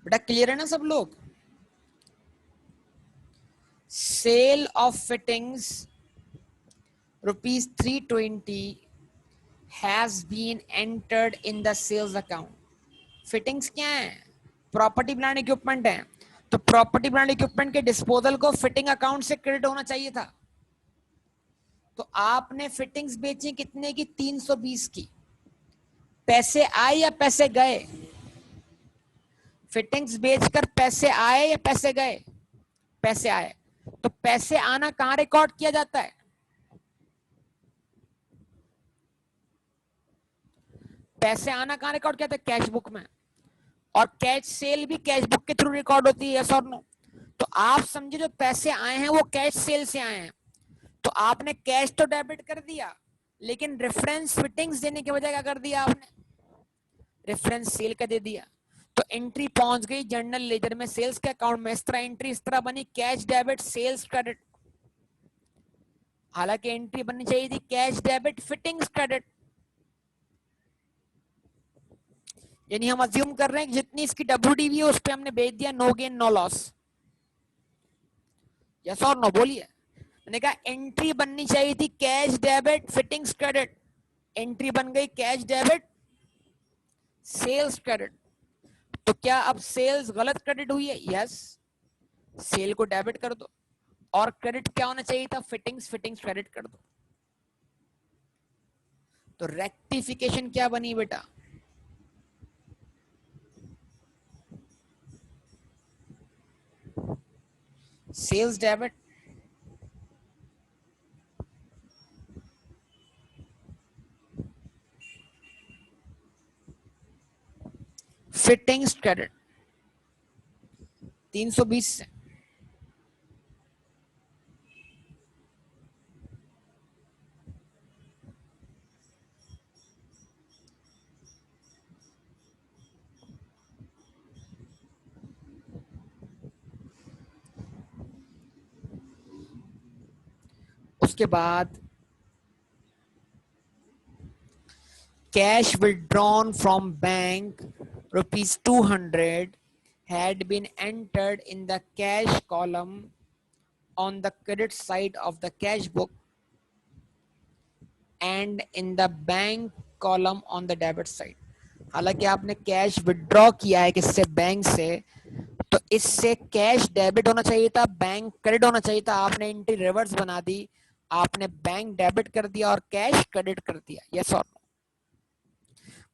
बेटा क्लियर है ना सब लोग, sale of fittings ₹320 has been entered in the sales account. Fittings क्या है, प्रॉपर्टी प्लांट इक्विपमेंट है, तो प्रॉपर्टी प्लांट इक्विपमेंट के डिस्पोजल को फिटिंग अकाउंट से क्रेडिट होना चाहिए था। तो आपने फिटिंग्स बेची कितने की, 320 की। पैसे आए या पैसे गए, फिटिंग्स बेचकर पैसे आए या पैसे गए, पैसे आए। तो पैसे आना कहां रिकॉर्ड किया जाता है, पैसे आना कहां रिकॉर्ड किया जाता है, कैश बुक में। और कैश सेल भी कैश बुक के थ्रू रिकॉर्ड होती है, यस और नो। तो आप समझे जो पैसे आए हैं वो कैश सेल से आए हैं, तो आपने कैश तो डेबिट कर दिया, लेकिन रेफरेंस फिटिंग्स देने के बजाय क्या कर दिया आपने, रेफरेंस सेल का दे दिया। तो एंट्री पहुंच गई जर्नल लेजर में, सेल्स के अकाउंट में। इस तरह एंट्री इस तरह बनी, कैश डेबिट सेल्स क्रेडिट। हालांकि एंट्री बननी चाहिए थी कैश डेबिट फिटिंग्स क्रेडिट। यानी हम अज्यूम कर रहे हैं कि जितनी इसकी डब्ल्यूडीवी है उस पर हमने भेज दिया no gain no loss, yes और नो बोलिए। मैंने कहा एंट्री बननी चाहिए थी cash debit fittings credit, entry बन गई कैश डेबिट सेल्स क्रेडिट। तो क्या अब सेल्स गलत क्रेडिट हुई है, यस, सेल को डेबिट कर दो, और क्रेडिट क्या होना चाहिए था, फिटिंग्स, फिटिंग्स क्रेडिट कर दो। तो रेक्टिफिकेशन क्या बनी बेटा, सेल्स डेबिट फिटिंग्स क्रेडिट 320 से। उसके बाद cash withdrawn from bank ₹200 had been entered in the cash column on the credit side of the cash book and in the bank column on the debit side। हालांकि आपने cash withdraw किया है किससे, bank से, तो इससे cash debit होना चाहिए था, बैंक क्रेडिट होना चाहिए था। आपने एंट्री रिवर्स बना दी, आपने बैंक डेबिट कर दिया और कैश क्रेडिट कर दिया, यस और नो।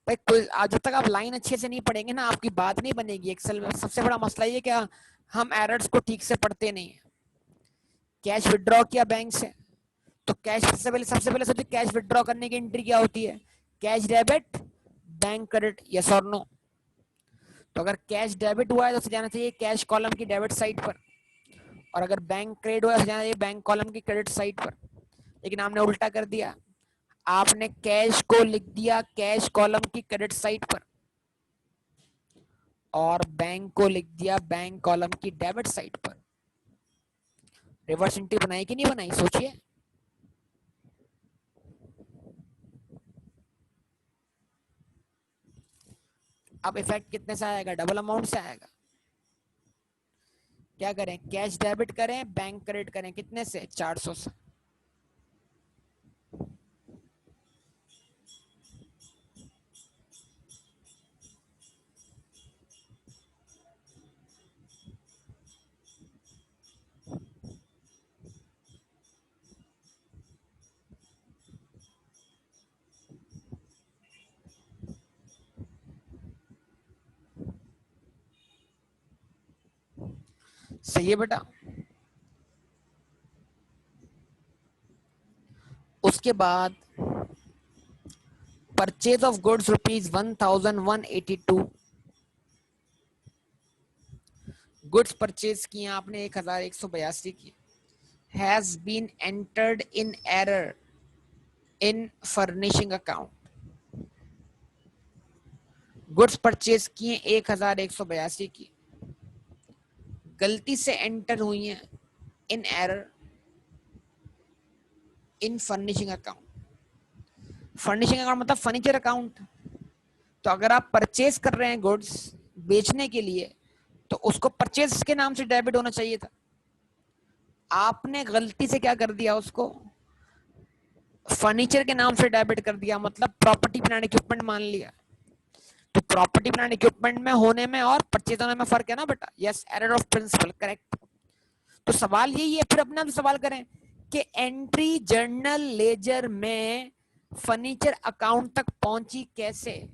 भाई कोई जब तक आप लाइन अच्छे से नहीं पढ़ेंगे ना आपकी बात नहीं बनेगी एक्सेल में। सबसे बड़ा मसला ये क्या, हम एरर्स को ठीक से पढ़ते नहीं है। कैश विड्रॉ किया बैंक से, तो कैश सबसे पहले सोचिए कैश विड्रॉ करने की एंट्री क्या होती है, cash debit bank credit, yes और नो। तो अगर कैश डेबिट हुआ है तो जाना चाहिए कैश कॉलम की डेबिट साइड पर, और अगर बैंक क्रेडिट हुआ है तो जाना चाहिए बैंक कॉलम की क्रेडिट साइड पर। लेकिन आपने उल्टा कर दिया, आपने कैश को लिख दिया कैश कॉलम की क्रेडिट साइड पर और बैंक को लिख दिया बैंक कॉलम की डेबिट साइड पर। रिवर्स एंट्री बनाई कि नहीं बनाई, सोचिए। अब इफेक्ट कितने से आएगा, डबल अमाउंट से आएगा। क्या करें, कैश डेबिट करें बैंक क्रेडिट करें, कितने से, 400 से। सही है बेटा। उसके बाद purchase of goods ₹1182, goods purchase किए आपने 1182 की, has been entered in error in furnishing account, goods purchase किए 1182 की, गलती से एंटर हुई हैं in error in furnishing account. Furnishing account मतलब फर्नीचर अकाउंट। तो अगर आप परचेज कर रहे हैं गुड्स बेचने के लिए, तो उसको परचेज के नाम से डेबिट होना चाहिए था। आपने गलती से क्या कर दिया, उसको फर्नीचर के नाम से डेबिट कर दिया, मतलब प्रॉपर्टी प्लांट इक्विपमेंट मान लिया। तो प्रॉपर्टी प्लांट इक्विपमेंट में होने में और परचेज होने में फर्क है ना बेटा। Yes, error of principle, correct. तो सवाल यही है, फिर अपना सवाल करें कि एंट्री जर्नल लेजर में फर्नीचर अकाउंट तक पहुंची कैसे।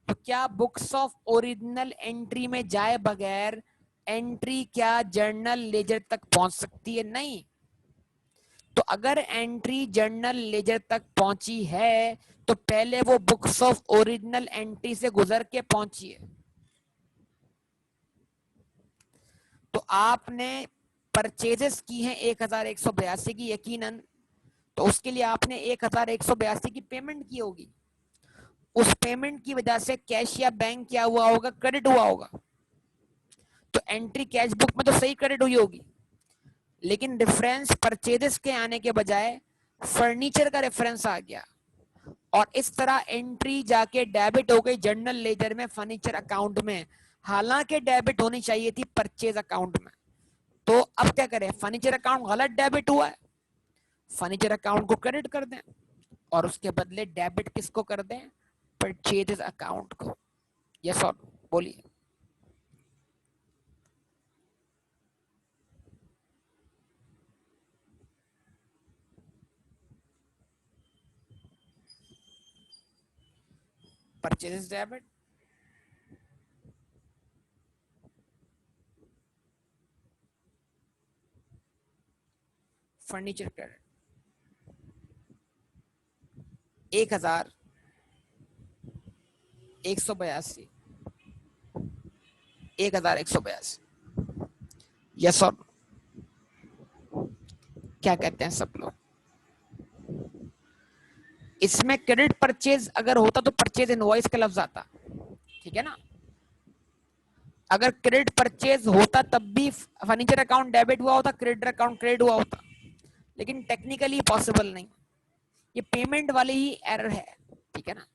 तो क्या बुक्स ऑफ ओरिजिनल एंट्री में जाए बगैर एंट्री क्या जर्नल लेजर तक पहुंच सकती है? नहीं। तो अगर एंट्री जर्नल लेजर तक पहुंची है तो पहले वो बुक्स ऑफ ओरिजिनल एंट्री से गुजर के पहुंची है। तो आपने परचेजेस की हैं 1182 की यकीनन, तो उसके लिए आपने 1182 की पेमेंट की होगी। उस पेमेंट की वजह से कैश या बैंक क्या हुआ होगा, क्रेडिट हुआ होगा। तो एंट्री कैश बुक में तो सही क्रेडिट हुई होगी, लेकिन रेफरेंस परचेजेस के आने के बजाय फर्नीचर का रेफरेंस आ गया, और इस तरह एंट्री जाके डेबिट हो गई जर्नल लेजर में फर्नीचर अकाउंट में, हालांकि डेबिट होनी चाहिए थी परचेज अकाउंट में। तो अब क्या करें, फर्नीचर अकाउंट गलत डेबिट हुआ है, फर्नीचर अकाउंट को क्रेडिट कर दें और उसके बदले डेबिट किसको कर दें, परचेज अकाउंट को। यस और बोलिए। Purchase debit, furniture credit. 1182, 1182। Yes और क्या कहते हैं सब लोग? इसमें क्रेडिट परचेज अगर होता तो परचेज इनवॉइस का लफ्ज आता, ठीक है ना। अगर क्रेडिट परचेज होता तब भी फर्नीचर अकाउंट डेबिट हुआ होता, क्रेडिट अकाउंट क्रेडिट हुआ होता, लेकिन टेक्निकली पॉसिबल नहीं। ये पेमेंट वाली ही एरर है, ठीक है ना।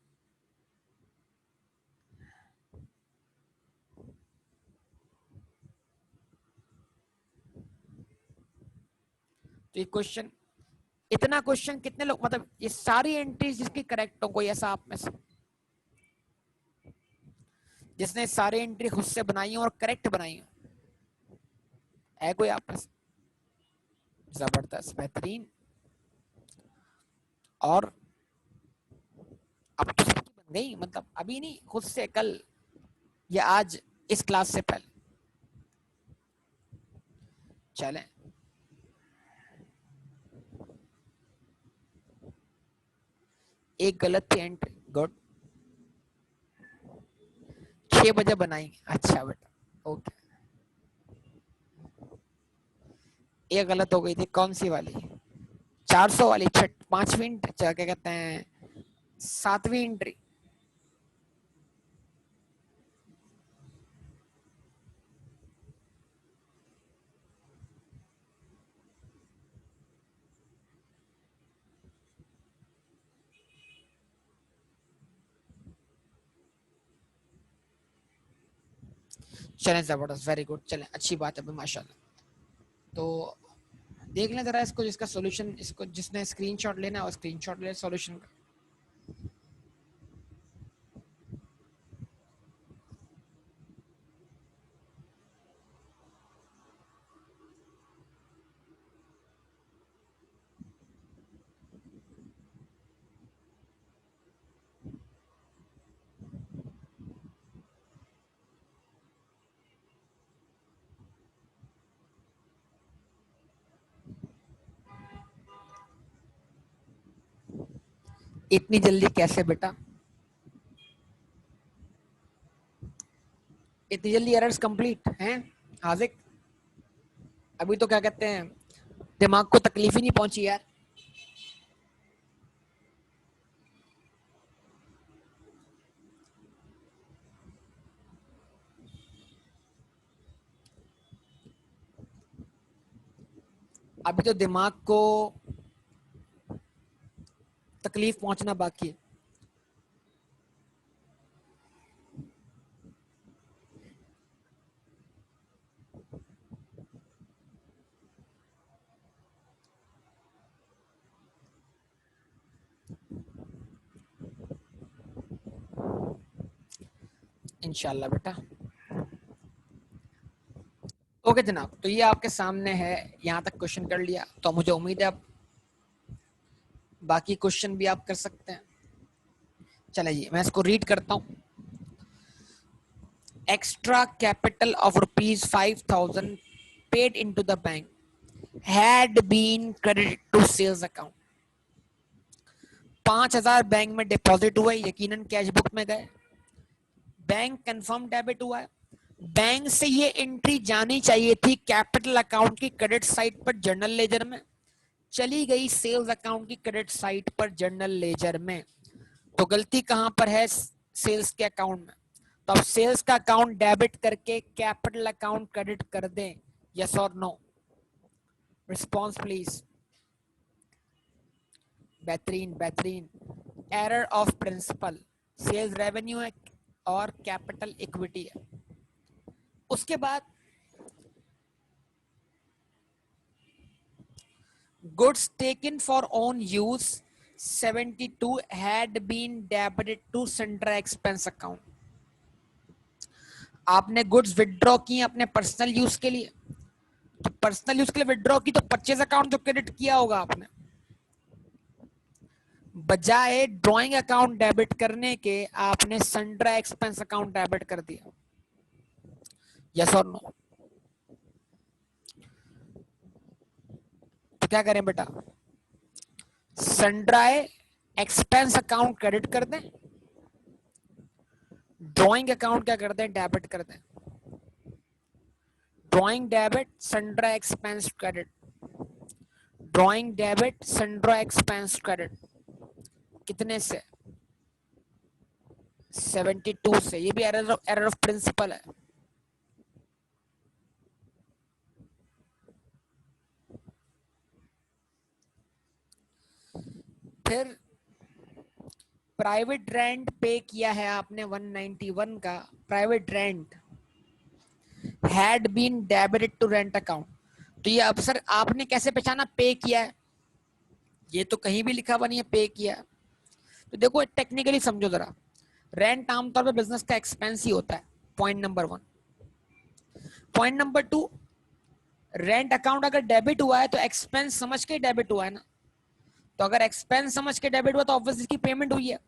तो ये क्वेश्चन, इतना क्वेश्चन कितने लोग, मतलब ये सारी एंट्रीज जिसकी करेक्ट हो, कोई ऐसा आप में से जिसने सारी एंट्री खुद से बनाई हो और करेक्ट बनाई हो, है कोई आप में से? जबरदस्त, बेहतरीन। और अब तो सबकी बन गई, मतलब अभी नहीं, खुद से कल या आज, इस क्लास से पहले। चलें, एक गलत थी एंट्री, गुड। 6 बजे बनाएंगे, अच्छा बेटा, ओके। एक गलत हो गई थी, कौन सी वाली? 400 वाली, छठ 5वीं, क्या कहते हैं, 7वीं एंट्री। चलें, जबरदस्त, वेरी गुड, चलें, अच्छी बात है माशाल्लाह। तो देख लें जरा इसको, जिसका सॉल्यूशन, इसको जिसने स्क्रीनशॉट लेना है वो स्क्रीनशॉट ले सॉल्यूशन का। इतनी जल्दी कैसे बेटा? इतनी जल्दी एरर्स कंप्लीट हैं हाजिक? अभी तो क्या कहते हैं, दिमाग को तकलीफ ही नहीं पहुंची यार। अभी तो दिमाग को तकलीफ पहुंचना बाकी है। इंशाल्लाह बेटा। ओके जनाब, तो ये आपके सामने है, यहाँ तक क्वेश्चन कर लिया, तो मुझे उम्मीद है अब बाकी क्वेश्चन भी आप कर सकते हैं। चलिए मैं इसको रीड करता हूँ। Extra capital of ₹5,000 paid into the bank had been credited to sales account. 5,000 bank में डिपॉजिट हुए, यकीनन कैश बुक में गए, बैंक कंफर्म डेबिट हुआ है। बैंक से ये एंट्री जानी चाहिए थी कैपिटल अकाउंट की क्रेडिट साइड पर जर्नल लेजर में, चली गई सेल्स अकाउंट की क्रेडिट साइड पर जर्नल लेजर में। तो गलती कहां पर है? सेल्स के अकाउंट में। तो अब सेल्स का अकाउंट डेबिट करके कैपिटल अकाउंट क्रेडिट कर दें, यस और नो? Response please. बेहतरीन बेहतरीन। Error of principle, sales revenue है और कैपिटल इक्विटी है। उसके बाद goods taken for own use 72 had been debited to sundry expense account। आपने गुड्स विड्रॉ की अपने पर्सनल यूज के लिए, तो पर्सनल यूज के लिए विड्रॉ की, तो परचेज अकाउंट जो क्रेडिट किया होगा आपने, बजाय ड्रॉइंग अकाउंट डेबिट करने के आपने सन्ड्री एक्सपेंस अकाउंट डेबिट कर दिया, यस और नो? तो क्या करें बेटा? सन्ड्री एक्सपेंस अकाउंट क्रेडिट कर दें, ड्रॉइंग अकाउंट क्या कर दें? डेबिट कर दें। Drawing debit sundry expense credit, drawing debit sundry expense credit. कितने से? 72 से। ये भी एरर ऑफ प्रिंसिपल है। फिर प्राइवेट रेंट पे किया है आपने 191 का, private rent had been debited to rent account. तो ये अब सर आपने कैसे पहचाना पे किया है? ये तो कहीं भी लिखा हुआ नहीं है पे किया है। तो देखो टेक्निकली समझो जरा, रेंट आमतौर पे बिजनेस का एक्सपेंस ही होता है, point number 1। Point number 2, rent account अगर डेबिट हुआ है तो एक्सपेंस समझ के डेबिट हुआ है ना। तो अगर एक्सपेंस समझ के डेबिट हुआ तो ऑब्वियसली इसकी पेमेंट हुई है।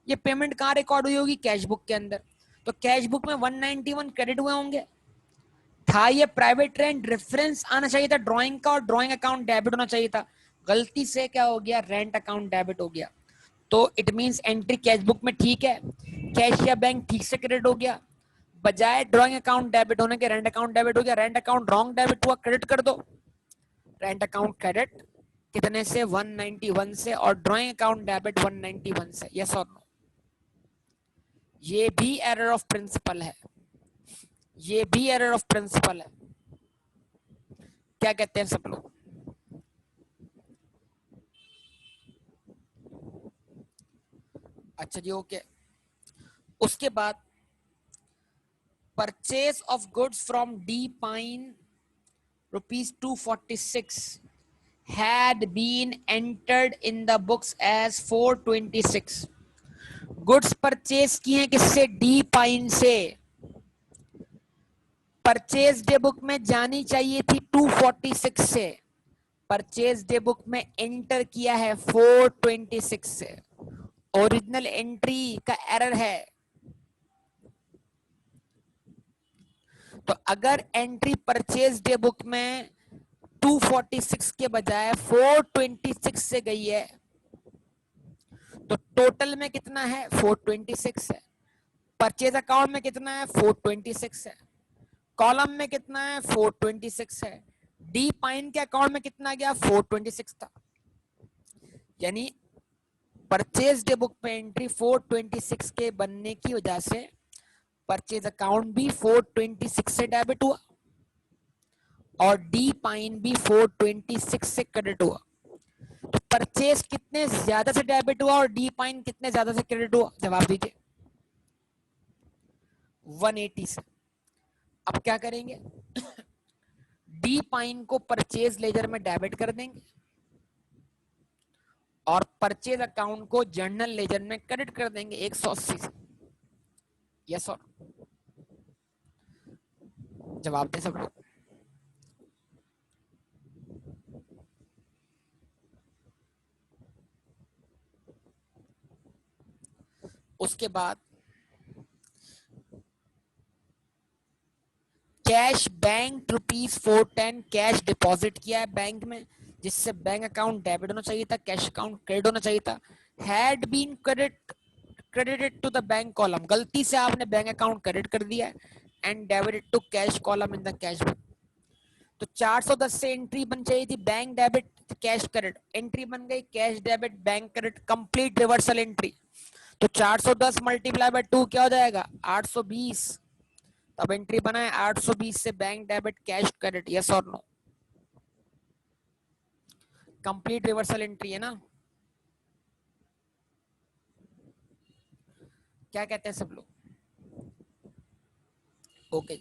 ये पेमेंट कहाँ रिकॉर्ड हुई होगी? कैश बुक के अंदर। तो कैश बुक में 191 क्रेडिट हुए होंगे। था ये प्राइवेट रेंट, रेफरेंस आना चाहिए था ड्राइंग का और ड्राइंग अकाउंट डेबिट होना चाहिए था। गलती से क्या हो गया? रेंट अकाउंट डेबिट हो गया। तो it means entry cash book में ठीक है, कैश या बैंक ठीक से क्रेडिट हो गया, बजाय ड्राइंग अकाउंट डेबिट होने के रेंट अकाउंट डेबिट हो गया। रेंट अकाउंट रॉन्ग डेबिट हुआ, क्रेडिट कर दो। रेंट अकाउंट क्रेडिट कितने से? 191 से, और ड्राइंग अकाउंट डेबिट 191 से, यस और नो? ये भी एरर ऑफ प्रिंसिपल है, ये भी एरर ऑफ प्रिंसिपल है। क्या कहते हैं सब लोग? अच्छा जी, ओके। उसके बाद purchase of goods from D pine ₹246 had been entered in the books as 426। Goods purchase किए हैं किससे? डी पाइन से। परचेज डे बुक में जानी चाहिए थी 246 से, परचेज डे बुक में एंटर किया है 426 से। ओरिजिनल एंट्री का एरर है। तो अगर एंट्री परचेज डे बुक में 246 के बजाय 426 से गई है, तो टोटल में कितना है 426 है, परचेज अकाउंट में कितना है 426 है, कॉलम में कितना है 426 है, डी पाइन के अकाउंट में कितना गया 426 था। यानी परचेज डे बुक में एंट्री 426 के बनने की वजह से परचेज अकाउंट भी 426 से डेबिट हुआ और डी पाइन भी 426 से क्रेडिट हुआ। तो परचेज कितने ज्यादा से डेबिट हुआ और डी पाइन कितने ज्यादा से क्रेडिट हुआ, जवाब दीजिए। 180 से। अब क्या करेंगे, डी पाइन को परचेज लेजर में डेबिट कर देंगे और परचेज अकाउंट को जर्नल लेजर में क्रेडिट कर देंगे 180 से। यस और जवाब दे सब लोग। उसके बाद कैश बैंक ₹410 कैश डिपॉजिट किया है बैंक में, जिससे बैंक अकाउंट डेबिट होना चाहिए था, कैश अकाउंट क्रेडिट होना चाहिए था। Had been credited to the bank column, गलती से आपने बैंक अकाउंट क्रेडिट कर दिया है, and debited to cash column in the cash book. तो 410 से एंट्री बन चाहिए थी bank debit cash credit, entry बन गई cash debit bank credit, complete reversal entry. तो 410 मल्टीप्लाई बाय 2 क्या हो जाएगा 820। अब एंट्री बना है 820 से bank debit cash credit, yes और नो, कंप्लीट रिवर्सल एंट्री है ना। क्या कहते हैं सब लोग, ओके।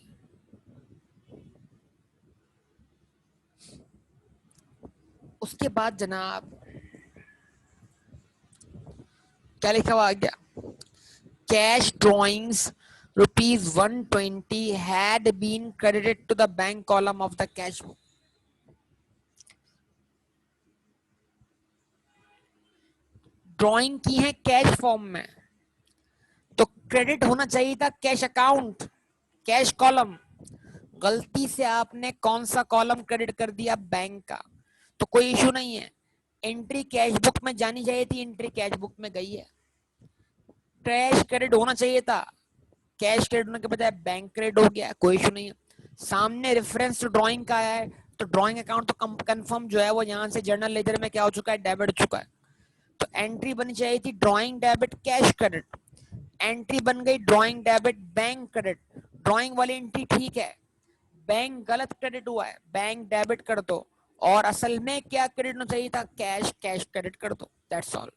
उसके बाद जनाब क्या लिखा हुआ आ गया, cash drawings ₹120 had been credited to the bank column of the cash book। Drawing की है कैश फॉर्म में, तो क्रेडिट होना चाहिए था कैश अकाउंट कैश कॉलम, गलती से आपने कौन सा कॉलम क्रेडिट कर दिया बैंक का, तो कोई इशू नहीं है, एंट्री कैश बुक में जानी चाहिए थी, एंट्री कैश बुक में गई है। कैश क्रेडिट होना चाहिए था, कैश क्रेडिट होने के बजाय बैंक क्रेडिट हो गया, कोई इशू नहीं है। सामने रेफरेंस ड्राइंग का है, तो ड्राइंग अकाउंट तो कंफर्म जो है वो यहाँ से जर्नल लेजर में क्या हो चुका है डेबिट हो चुका है। तो एंट्री बनी चाहिए थी drawing debit cash credit, entry बन गई drawing debit bank credit. Drawing वाली एंट्री ठीक है, बैंक गलत क्रेडिट हुआ है, बैंक डेबिट कर दो, और असल में क्या क्रेडिट होना चाहिए था कैश, कैश क्रेडिट कर दो, दैट्स ऑल।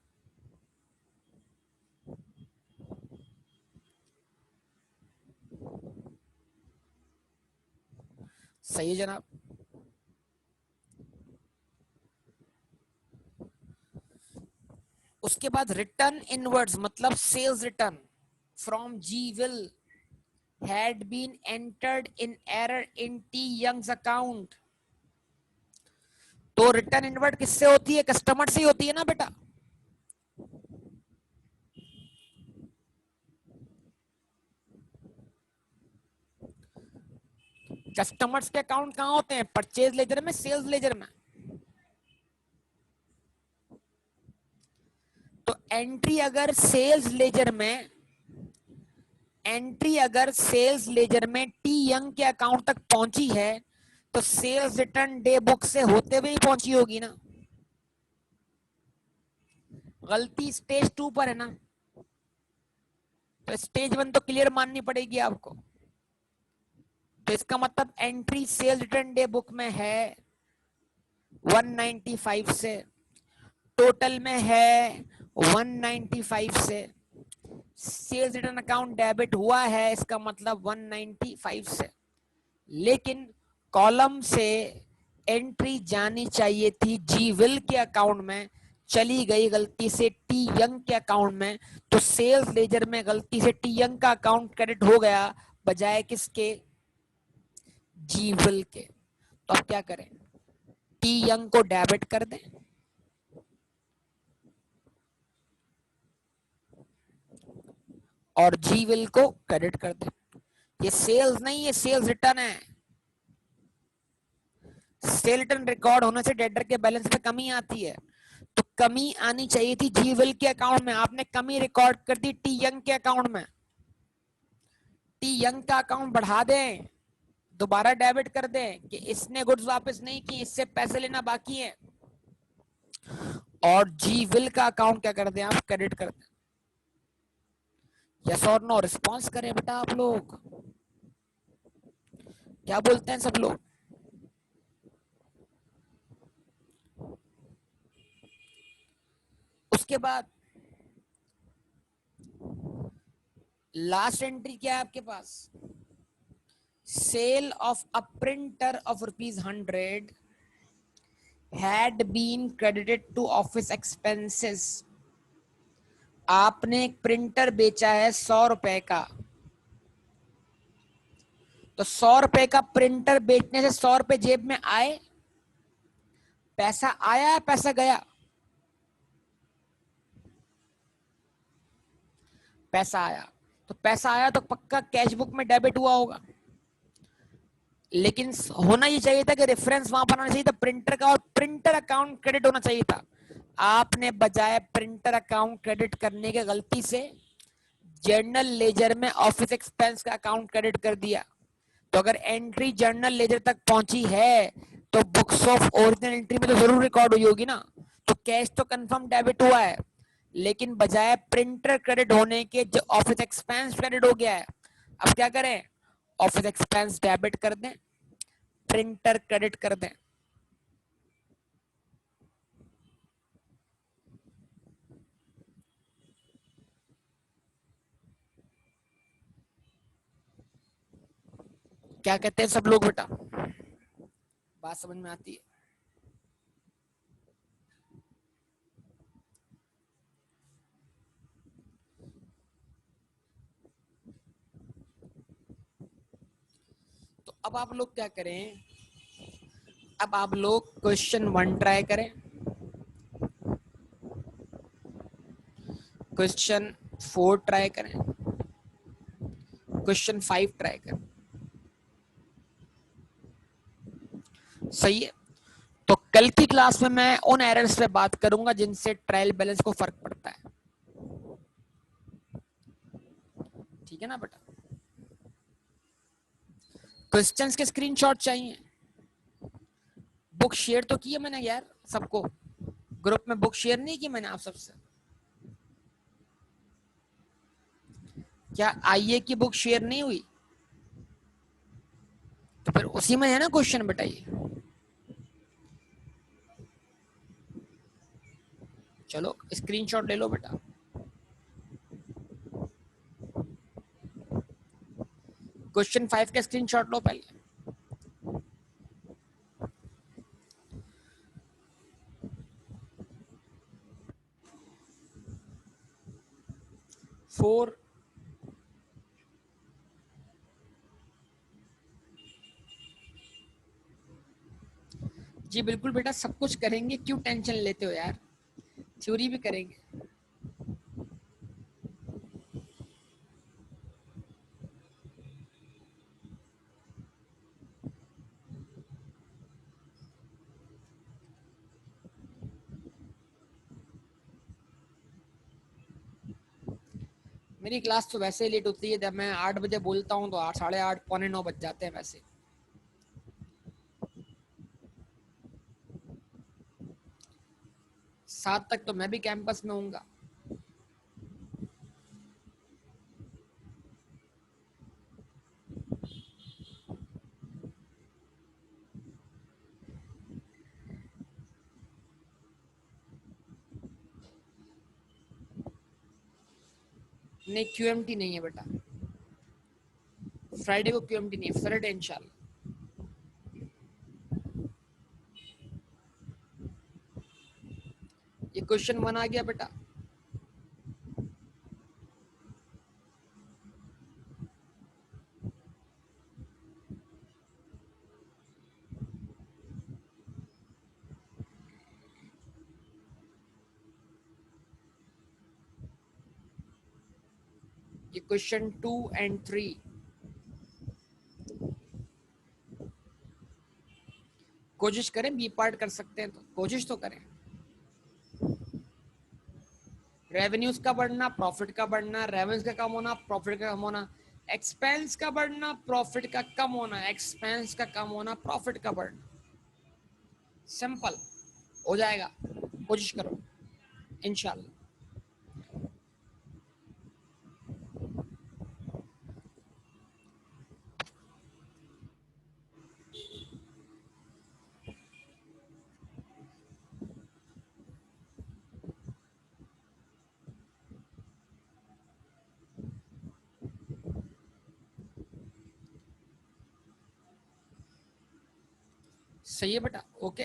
सही है जनाब। उसके बाद रिटर्न इनवर्ड्स मतलब sales return from G Will had been entered in error in T Young's account। तो रिटर्न इनवर्ट किससे होती है, कस्टमर से ही होती है ना बेटा। कस्टमर्स के अकाउंट कहां होते हैं, परचेज लेजर में, सेल्स लेजर में। तो एंट्री अगर सेल्स लेजर में, एंट्री अगर सेल्स लेजर में टी यंग के अकाउंट तक पहुंची है, तो सेल्स रिटर्न डे बुक से होते हुए ही पहुंची होगी ना। गलती स्टेज 2 पर है ना, तो स्टेज 1 तो क्लियर माननी पड़ेगी आपको। तो इसका मतलब entry sales return day book में है 195 से, टोटल में है 195 से, सेल्स रिटर्न अकाउंट डेबिट हुआ है, इसका मतलब 195 से। लेकिन कॉलम से एंट्री जानी चाहिए थी जी विल के अकाउंट में, चली गई गलती से टी यंग के अकाउंट में, तो सेल्स लेजर में गलती से टी यंग का अकाउंट क्रेडिट हो गया बजाय किसके, जी विल के। तो अब क्या करें, टी यंग को डेबिट कर दें और जी विल को क्रेडिट कर दें। ये सेल्स नहीं है, सेल्स रिटर्न है। सेल रिटर्न रिकॉर्ड होने से डेटर के बैलेंस पे कमी आती है, तो कमी आनी चाहिए थी जी विल के अकाउंट में, आपने कमी रिकॉर्ड कर दी टी यंग के अकाउंट में। टी यंग का अकाउंट बढ़ा दें, दोबारा डेबिट कर दें कि इसने गुड्स वापस नहीं की, इससे पैसे लेना बाकी है, और जी विल का अकाउंट क्या कर दें आप, क्रेडिट कर दें। यस और नो रिस्पॉन्स करें बेटा आप लोग, क्या बोलते हैं सब लोग। उसके बाद लास्ट एंट्री क्या है आपके पास, sale of a printer of ₹100 had been credited to office expenses। आपने एक प्रिंटर बेचा है 100 रुपए का, तो 100 रुपए का प्रिंटर बेचने से 100 रुपए जेब में आए, पैसा आया पैसा गया, पैसा आया, तो पैसा आया तो पक्का कैश बुक में डेबिट हुआ होगा, लेकिन होना ये चाहिए था कि रेफरेंस वहां पर आना चाहिए था प्रिंटर का, और प्रिंटर अकाउंट क्रेडिट होना चाहिए था। आपने बजाय प्रिंटर अकाउंट क्रेडिट करने के गलती से जर्नल लेजर में ऑफिस एक्सपेंस का अकाउंट क्रेडिट कर दिया। तो अगर एंट्री जर्नल लेजर तक पहुंची है तो बुक्स ऑफ ओरिजिनल एंट्री में तो जरूर रिकॉर्ड हुई होगी ना, तो कैश तो कंफर्म डेबिट हुआ है, लेकिन बजाय प्रिंटर क्रेडिट होने के जो ऑफिस एक्सपेंस क्रेडिट हो गया है। अब क्या करें, ऑफिस एक्सपेंस डेबिट कर दें, प्रिंटर क्रेडिट कर दें। क्या कहते हैं सब लोग बेटा, बात समझ में आती है। तो अब आप लोग क्या करें, अब आप लोग क्वेश्चन 1 ट्राई करें, क्वेश्चन 4 ट्राई करें, क्वेश्चन 5 ट्राई करें। सही है, तो कल की क्लास में मैं उन एरर्स पे बात करूंगा जिनसे ट्रायल बैलेंस को फर्क पड़ता है। ठीक है ना बेटा, क्वेश्चंस के स्क्रीनशॉट चाहिए। बुक शेयर तो की है मैंने यार सबको, ग्रुप में बुक शेयर नहीं की मैंने आप सबसे, क्या आईए की बुक शेयर नहीं हुई, तो फिर उसी में है ना क्वेश्चन बताइए। चलो स्क्रीनशॉट ले लो बेटा, क्वेश्चन 5 का स्क्रीनशॉट लो पहले। 4 जी बिल्कुल बेटा, सब कुछ करेंगे, क्यों टेंशन लेते हो यार, थ्योरी भी करेंगे। मेरी क्लास तो वैसे ही लेट होती है, जब मैं 8 बजे बोलता हूँ तो 8, 8:30, पौने 9 बज जाते हैं वैसे। 7 तक तो मैं भी कैंपस में हूँगा। नहीं क्यूएमटी नहीं है बेटा, फ्राइडे को क्यूएमटी नहीं है, फ्राइडे इंशाल्लाह। ये क्वेश्चन 1 आ गया बेटा, ये क्वेश्चन 2 और 3। कोशिश करें, बी पार्ट कर सकते हैं तो कोशिश तो करें। रेवेन्यूज का बढ़ना, प्रॉफिट का बढ़ना, रेवेन्यूज का कम होना, प्रॉफिट का कम होना, एक्सपेंस का बढ़ना, प्रॉफिट का कम होना, एक्सपेंस का कम होना, प्रॉफिट का बढ़ना। सिंपल हो जाएगा, कोशिश करो इंशाल्लाह। सही है बेटा, ओके।